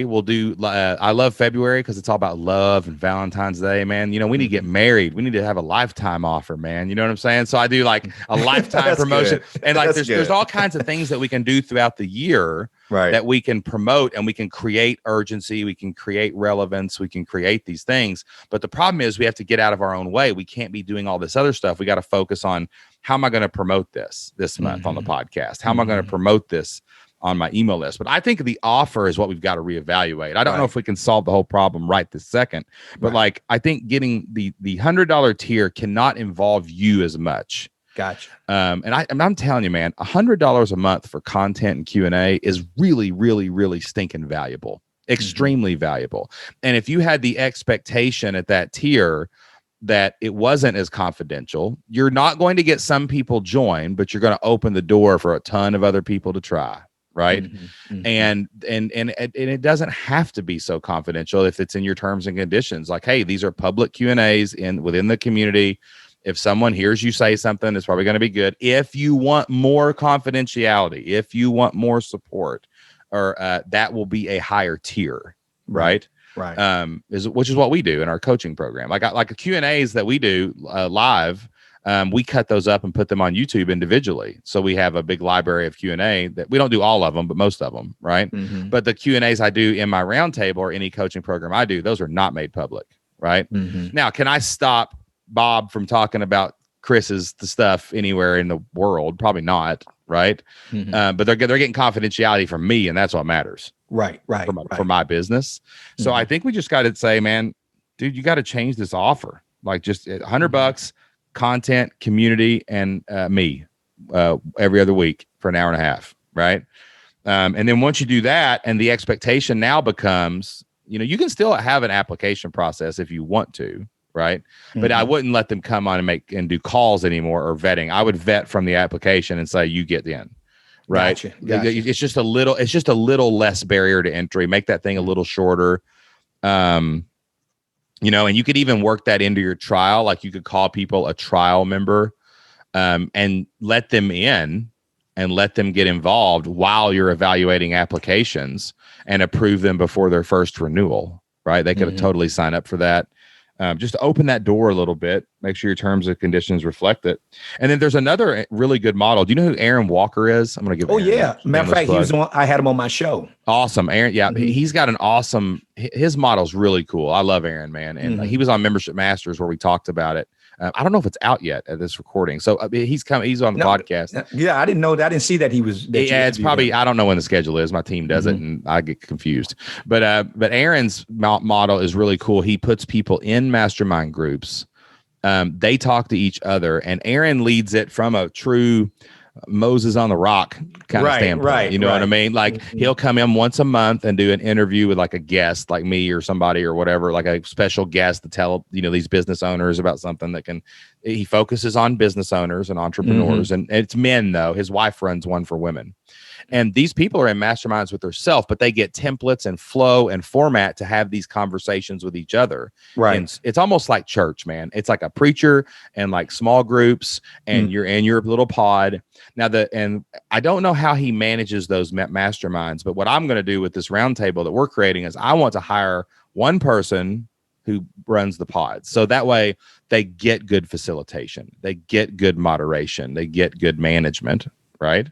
we'll do. I love February because it's all about love and Valentine's Day, man. We need to get married. We need to have a lifetime offer, man. You know what I'm saying? So I do like a lifetime promotion, and like there's all kinds of things that we can do throughout the year. Right. That we can promote, and we can create urgency, we can create relevance, we can create these things. But the problem is we have to get out of our own way. We can't be doing all this other stuff. We got to focus on, how am I going to promote this month on the podcast? How am I going to promote this on my email list? But I think the offer is what we've got to reevaluate. I don't know if we can solve the whole problem right this second, but like, I think getting the $100 tier cannot involve you as much. Gotcha. And I'm telling you, man, $100 a month for content and Q&A is really, really, really stinking valuable, extremely valuable. And if you had the expectation at that tier that it wasn't as confidential, you're not going to get some people join, but you're going to open the door for a ton of other people to try. Right. And it doesn't have to be so confidential if it's in your terms and conditions. Like, hey, these are public Q&As within the community. If someone hears you say something, it's probably going to be good. If you want more confidentiality, if you want more support, or that will be a higher tier. right? Right. Which is what we do in our coaching program. Like a Q&As that we do live. We cut those up and put them on YouTube individually. So we have a big library of Q&A that we don't do all of them, but most of them, right? Mm-hmm. But the Q&As I do in my roundtable or any coaching program I do, those are not made public, right? Mm-hmm. Now, can I stop Bob from talking about the stuff anywhere in the world? Probably not, right? Mm-hmm. But they're getting confidentiality from me, and that's what matters. Right. For my business. So I think we just got to say, man, dude, you got to change this offer. Like just $100, content, community, and me every other week for an hour and a half, right? And then once you do that, and the expectation now becomes, you can still have an application process if you want to, right? But I wouldn't let them come on and do calls anymore or vetting. I would vet from the application and say, you get in. Right. Gotcha. It's just a little less barrier to entry, make that thing a little shorter. And you could even work that into your trial. Like you could call people a trial member, and let them in and let them get involved while you're evaluating applications and approve them before their first renewal. Right. They could totally sign up for that. Just open that door a little bit, make sure your terms and conditions reflect it. And then there's another really good model. Do you know who Aaron Walker is? I'm going to give Matter of fact, I had him on my show. Awesome. Aaron. Yeah. He's got his model's really cool. I love Aaron, man. And he was on Membership Masters where we talked about it. I don't know if it's out yet at this recording. So he's on the podcast. Yeah. I didn't know that. I didn't see that he was. It's probably, I don't know when the schedule is. My team does it and I get confused. But Aaron's model is really cool. He puts people in mastermind groups. They talk to each other, and Aaron leads it from a true Moses on the rock kind of standpoint. Right. You know what I mean? Like he'll come in once a month and do an interview with like a guest like me or somebody or whatever, like a special guest to tell, these business owners about something he focuses on business owners and entrepreneurs and it's men though. His wife runs one for women. And these people are in masterminds with themselves, but they get templates and flow and format to have these conversations with each other. Right. And it's almost like church, man. It's like a preacher and like small groups, and you're in your little pod. Now, and I don't know how he manages those masterminds, but what I'm going to do with this roundtable that we're creating is I want to hire one person who runs the pod. So that way they get good facilitation, they get good moderation, they get good management, right?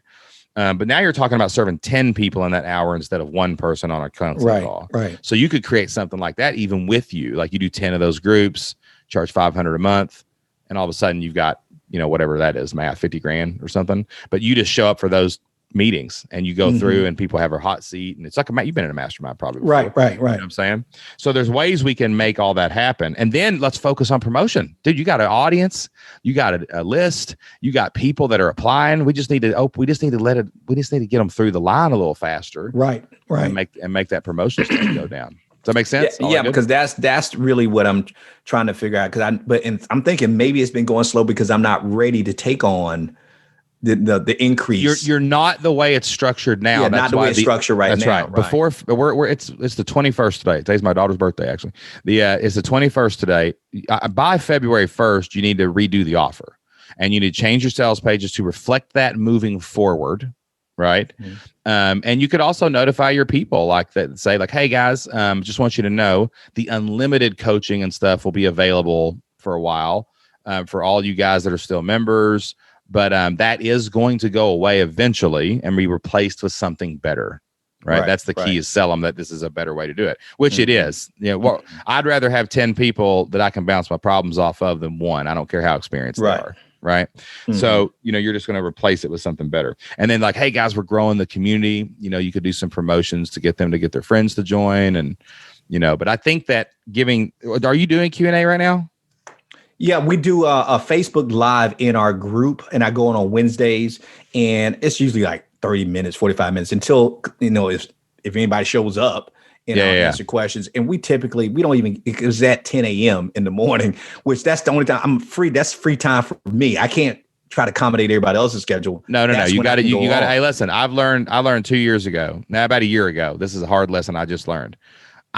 But now you're talking about serving 10 people in that hour instead of one person on a consult call. Right. So you could create something like that even with you. Like you do 10 of those groups, charge $500 a month, and all of a sudden you've got, whatever that is, math, 50 grand or something. But you just show up for those meetings and you go through and people have a hot seat, and it's like you've been in a mastermind probably before. Right. You know what I'm saying? So there's ways we can make all that happen. And then let's focus on promotion. Dude, you got an audience, you got a list, you got people that are applying. We just need to get them through the line a little faster. Right. And make that promotion stuff go down. Does that make sense? Yeah, because that's really what I'm trying to figure out. I'm thinking maybe it's been going slow because I'm not ready to take on the increase. You're not the way it's structured now. Yeah, not the way it's structured right now. That's right. Before it's the 21st today. Today's my daughter's birthday, actually. It's the 21st today. By February 1st, you need to redo the offer, and you need to change your sales pages to reflect that moving forward. Right. And you could also notify your people like that, say like, hey guys, just want you to know the unlimited coaching and stuff will be available for a while for all you guys that are still members. But that is going to go away eventually and be replaced with something better. Right. That's the key, is sell them that this is a better way to do it, which it is. I'd rather have 10 people that I can bounce my problems off of than one. I don't care how experienced they are. Right. So, you're just going to replace it with something better. And then like, hey guys, we're growing the community. You could do some promotions to get them to get their friends to join. And, but I think that are you doing Q&A right now? Yeah, we do a Facebook Live in our group, and I go on Wednesdays, and it's usually like 30 minutes, 45 minutes until, if anybody shows up and answer questions. And we don't even, it's at 10 a.m. in the morning, which that's the only time I'm free. That's free time for me. I can't try to accommodate everybody else's schedule. No. You got to, hey, listen, I learned 2 years ago, now about a year ago, this is a hard lesson I just learned.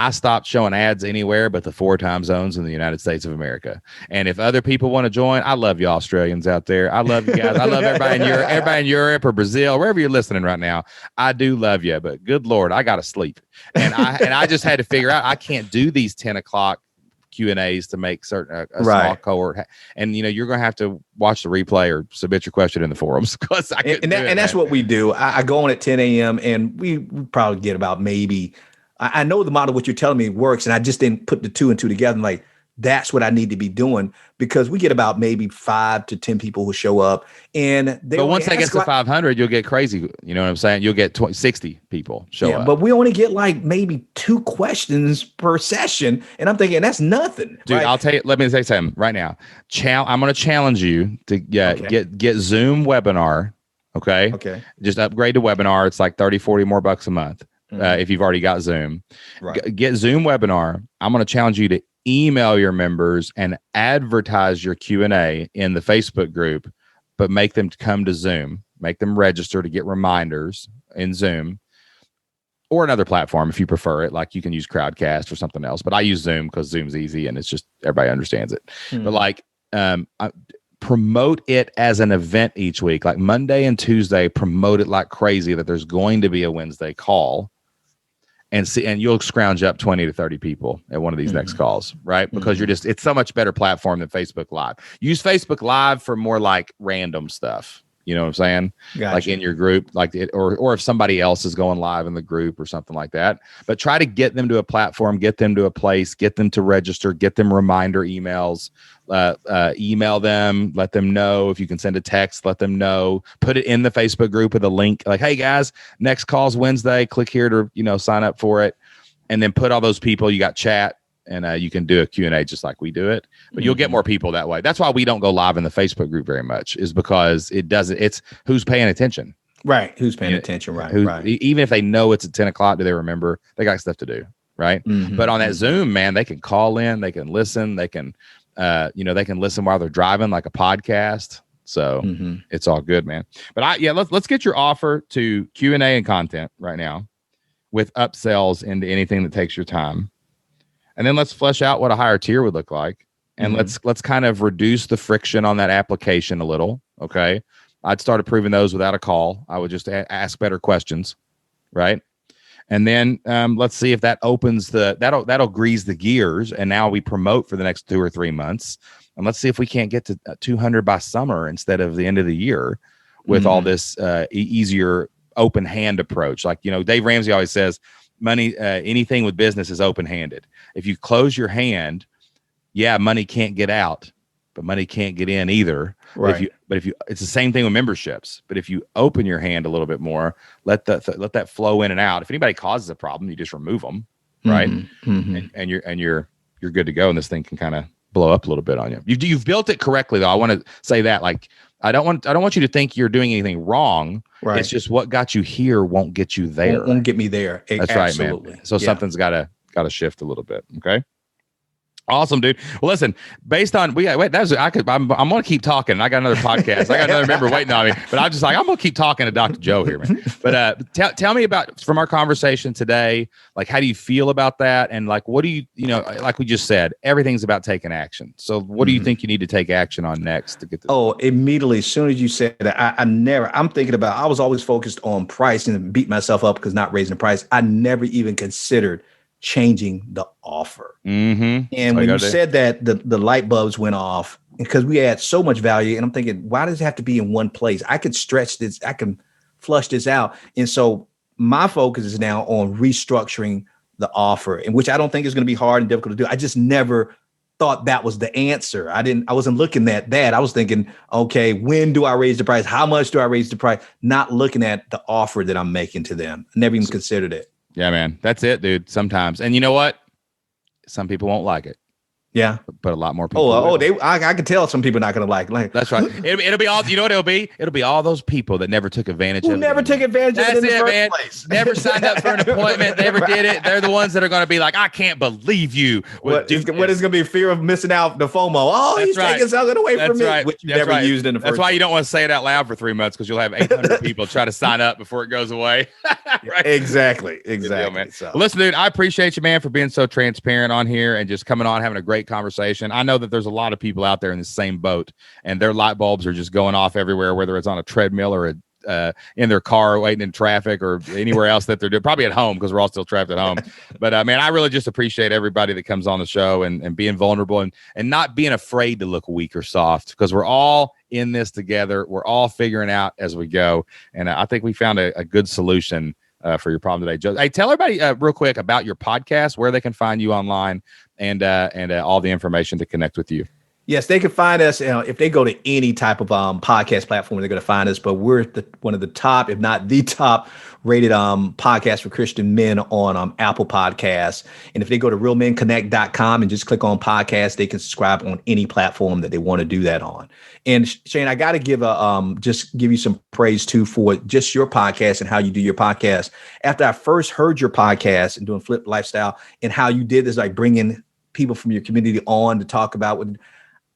I stopped showing ads anywhere but the 4 time zones in the United States of America. And if other people want to join, I love you Australians out there. I love you guys. I love everybody in Europe or Brazil, wherever you're listening right now. I do love you, but good Lord, I got to sleep. And I just had to figure out I can't do these 10 o'clock Q&As to make certain a small cohort. And you're going to have to watch the replay or submit your question in the forums because and that's what we do. I go on at 10 a.m. and we probably get about maybe, I know the model, what you're telling me works, and I just didn't put the 2 and 2 together. I'm like, that's what I need to be doing, because we get about maybe 5 to 10 people who show up, and but once they get to 500, you'll get crazy. You know what I'm saying? You'll get 60 people show up. But we only get like maybe 2 questions per session, and I'm thinking that's nothing, dude. right? I'll tell you. Let me say something right now. I'm going to challenge you to get Zoom webinar. Okay. Just upgrade to webinar. It's like 30, 40 more bucks a month. If you've already got Zoom, get Zoom webinar. I'm going to challenge you to email your members and advertise your Q&A in the Facebook group, but make them come to Zoom, make them register to get reminders in Zoom or another platform if you prefer it. Like you can use Crowdcast or something else, but I use Zoom because Zoom's easy and it's just everybody understands it. But like promote it as an event each week, like Monday and Tuesday, promote it like crazy that there's going to be a Wednesday call. And you'll scrounge up 20 to 30 people at one of these next calls, right? Because it's so much better platform than Facebook Live. Use Facebook Live for more like random stuff. You know what I'm saying? Gotcha. Like in your group, like or if somebody else is going live in the group or something like that. But try to get them to a platform, get them to a place, get them to register, get them reminder emails, email them, let them know. If you can send a text, let them know. Put it in the Facebook group with a link, like, hey guys, next call's Wednesday. Click here to sign up for it, and then put all those people. You got chat. And you can do a Q&A just like we do it, but you'll get more people that way. That's why we don't go live in the Facebook group very much, is because it's who's paying attention. Right. Who's paying attention. Right. Right. Even if they know it's at 10 o'clock, do they remember? They got stuff to do. Right. But on that Zoom, man, they can call in, they can listen, they can, they can listen while they're driving like a podcast. So it's all good, man. But let's get your offer to Q&A and content right now with upsells into anything that takes your time. And then let's flesh out what a higher tier would look like. And let's kind of reduce the friction on that application a little. Okay. I'd start approving those without a call. I would just ask better questions. Right. And then let's see if that opens that'll grease the gears. And now we promote for the next 2 or 3 months. And let's see if we can't get to 200 by summer instead of the end of the year with all this easier open hand approach. Like, Dave Ramsey always says, money, anything with business is open-handed. If you close your hand, money can't get out, but money can't get in either. Right. But if you, it's the same thing with memberships. But if you open your hand a little bit more, let that flow in and out. If anybody causes a problem, you just remove them, right? And you're good to go. And this thing can kind of blow up a little bit on you. You've built it correctly, though. I want to say that, like, I don't want you to think you're doing anything wrong. Right. It's just what got you here won't get you there. Won't get me there. That's absolutely right, man. So something's got to shift a little bit. Okay. Awesome, dude. Well, listen, based on I'm going to keep talking. I got another podcast. I got another member waiting on me, but I'm going to keep talking to Dr. Joe here, man. But tell me about, from our conversation today, like, how do you feel about that? And like, what do you like we just said, everything's about taking action. So what do you think you need to take action on next to get this? Oh, immediately. As soon as you said that, I'm thinking about, I was always focused on price and beat myself up because not raising the price. I never even considered changing the offer. And when you said that, the light bulbs went off because we had so much value. And I'm thinking, why does it have to be in one place? I could stretch this. I can flush this out. And so my focus is now on restructuring the offer, and which I don't think is going to be hard and difficult to do. I just never thought that was the answer. I wasn't looking at that. I was thinking, okay, when do I raise the price? How much do I raise the price? Not looking at the offer that I'm making to them. I never even considered it. Yeah, man. That's it, dude. Sometimes. And you know what? Some people won't like it. Yeah. but a lot more people. I can tell some people are not going to like. That's right. It'll be all. You know what it'll be? It'll be all those people that never took advantage of it. Never took advantage of it in the first place. Never signed up for an appointment. Never did it. They're the ones that are going to be like, I can't believe you. What is going to be fear of missing out, the FOMO? Oh, he's taking something away from me, which you never used in the first place. That's why you don't want to say it out loud for 3 months, because you'll have 800 people try to sign up before it goes away. Right? Exactly. Deal, man. So. Well, listen, dude, I appreciate you, man, for being so transparent on here and just coming on, having a great conversation. I know that there's a lot of people out there in the same boat, and their light bulbs are just going off everywhere, whether it's on a treadmill or in their car waiting in traffic or anywhere else that they're doing, probably at home, because we're all still trapped at home. But man, I really just appreciate everybody that comes on the show and being vulnerable and not being afraid to look weak or soft, because we're all in this together. We're all figuring out as we go. And I think we found a good solution for your problem today, Joe. Hey, tell everybody real quick about your podcast, where they can find you online, and all the information to connect with you. Yes, they can find us if they go to any type of podcast platform. They're going to find us, but we're one of the top, if not the top rated podcast for Christian men on Apple Podcasts. And if they go to realmenconnect.com and just click on podcast, they can subscribe on any platform that they want to do that on. And Shane, I got to give you some praise too for just your podcast and how you do your podcast. After I first heard your podcast and doing Flip Lifestyle and how you did this, like bringing people from your community on to talk about what.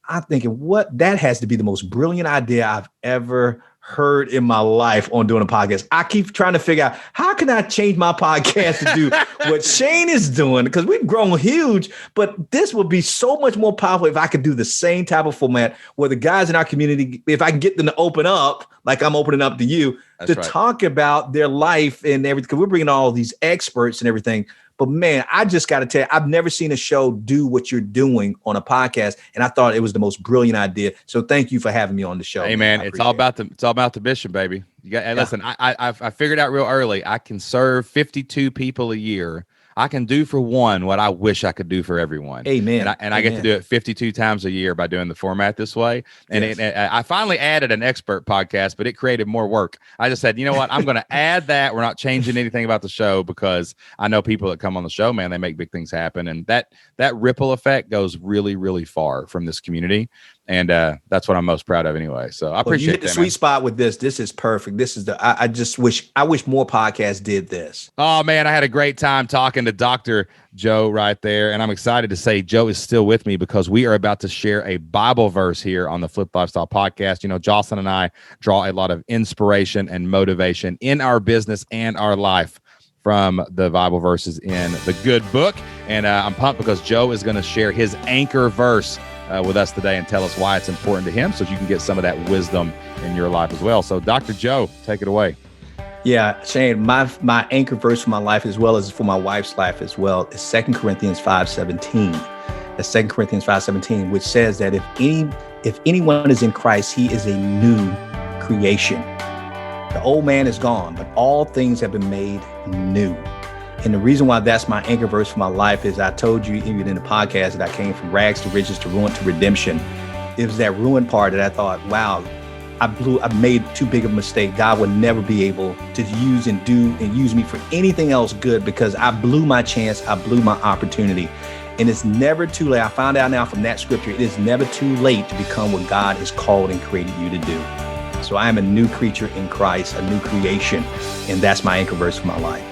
I'm thinking, that has to be the most brilliant idea I've ever heard in my life on doing a podcast. I keep trying to figure out, how can I change my podcast to do what Shane is doing? Because we've grown huge, but this would be so much more powerful if I could do the same type of format where the guys in our community, if I can get them to open up, like I'm opening up to you, talk about their life and everything. Because we're bringing all these experts and everything. But man, I just got to tell you, I've never seen a show do what you're doing on a podcast, and I thought it was the most brilliant idea. So thank you for having me on the show. Hey man, it's all about the mission, baby. You got. Hey, listen, I figured out real early, I can serve 52 people a year. I can do for one what I wish I could do for everyone. Amen. And I get to do it 52 times a year by doing the format this way. And I finally added an expert podcast, but it created more work. I just said, you know what? I'm going to add that. We're not changing anything about the show, because I know people that come on the show, man, they make big things happen. And that ripple effect goes really, really far from this community. And that's what I'm most proud of anyway. So I appreciate you hit the sweet spot with this. This is perfect. This is I wish more podcasts did this. Oh man, I had a great time talking to Dr. Joe right there. And I'm excited to say Joe is still with me, because we are about to share a Bible verse here on the Flip Lifestyle podcast. You know, Jocelyn and I draw a lot of inspiration and motivation in our business and our life from the Bible verses in the good book. And I'm pumped because Joe is going to share his anchor verse with us today and tell us why it's important to him, so you can get some of that wisdom in your life as well. So Dr. Joe, take it away. Yeah, Shane, my anchor verse for my life, as well as for my wife's life as well, is 2 Corinthians 5:17. That's 2 Corinthians 5:17, which says that if anyone is in Christ, he is a new creation. The old man is gone, but all things have been made new. And the reason why that's my anchor verse for my life is, I told you even in the podcast that I came from rags to riches to ruin to redemption. It was that ruin part that I thought, wow, I made too big of a mistake. God would never be able to use me for anything else good, because I blew my chance. I blew my opportunity. And it's never too late. I found out now from that scripture, it is never too late to become what God has called and created you to do. So I am a new creature in Christ, a new creation. And that's my anchor verse for my life.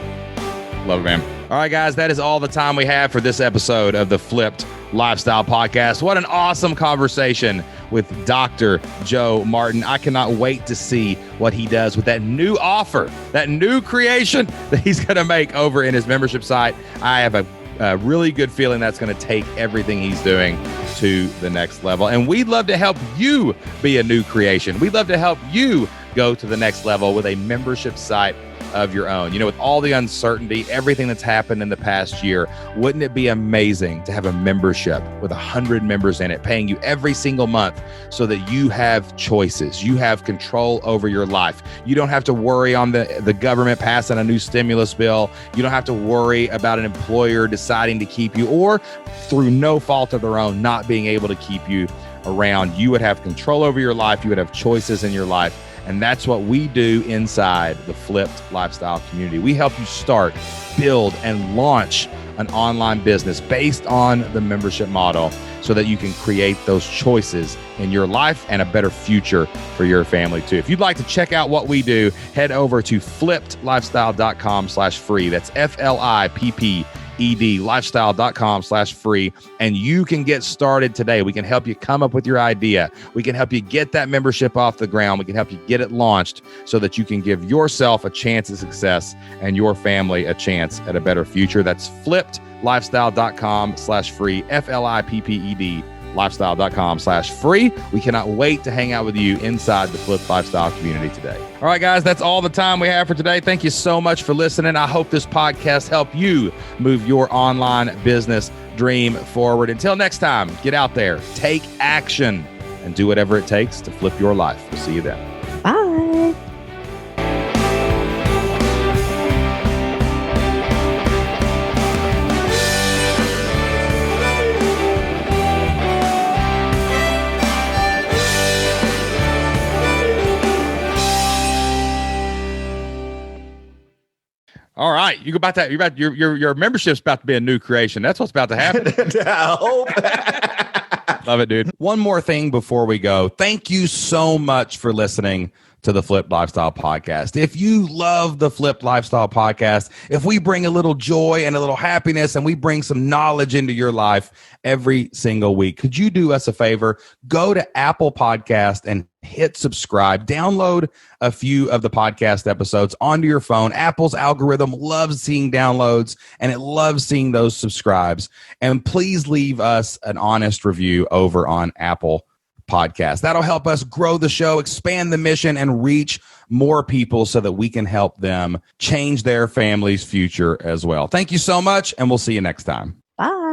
Love it, man. All right, guys, that is all the time we have for this episode of the Flipped Lifestyle Podcast. What an awesome conversation with Dr. Joe Martin. I cannot wait to see what he does with that new offer, that new creation that he's going to make over in his membership site. I have a really good feeling that's going to take everything he's doing to the next level. And we'd love to help you be a new creation. We'd love to help you go to the next level with a membership site of your own. You know, with all the uncertainty, everything that's happened in the past year, wouldn't it be amazing to have a membership with 100 members in it, paying you every single month, so that you have choices, you have control over your life. You don't have to worry on the government passing a new stimulus bill. You don't have to worry about an employer deciding to keep you, or through no fault of their own, not being able to keep you around. You would have control over your life. You would have choices in your life. And that's what we do inside the Flipped Lifestyle community. We help you start, build, and launch an online business based on the membership model so that you can create those choices in your life and a better future for your family too. If you'd like to check out what we do, head over to flippedlifestyle.com/free. That's FLIPPED, lifestyle.com/free. And you can get started today. We can help you come up with your idea. We can help you get that membership off the ground. We can help you get it launched so that you can give yourself a chance at success and your family a chance at a better future. That's flippedlifestyle.com/free, FLIPPED, lifestyle.com/free. We cannot wait to hang out with you inside the Flipped Lifestyle community today. All right, guys, that's all the time we have for today. Thank you so much for listening. I hope this podcast helped you move your online business dream forward. Until next time, get out there, take action, and do whatever it takes to flip your life. We'll see you then. Bye. All right, you go about that. Your membership's about to be a new creation. That's what's about to happen. I hope. Love it, dude. One more thing before we go. Thank you so much for listening to the Flipped Lifestyle Podcast. If you love the Flipped Lifestyle Podcast, if we bring a little joy and a little happiness and we bring some knowledge into your life every single week, could you do us a favor? Go to Apple Podcast and hit subscribe. Download a few of the podcast episodes onto your phone. Apple's algorithm loves seeing downloads and it loves seeing those subscribes. And please leave us an honest review over on Apple Podcast. That'll help us grow the show, expand the mission, and reach more people so that we can help them change their family's future as well. Thank you so much, and we'll see you next time. Bye.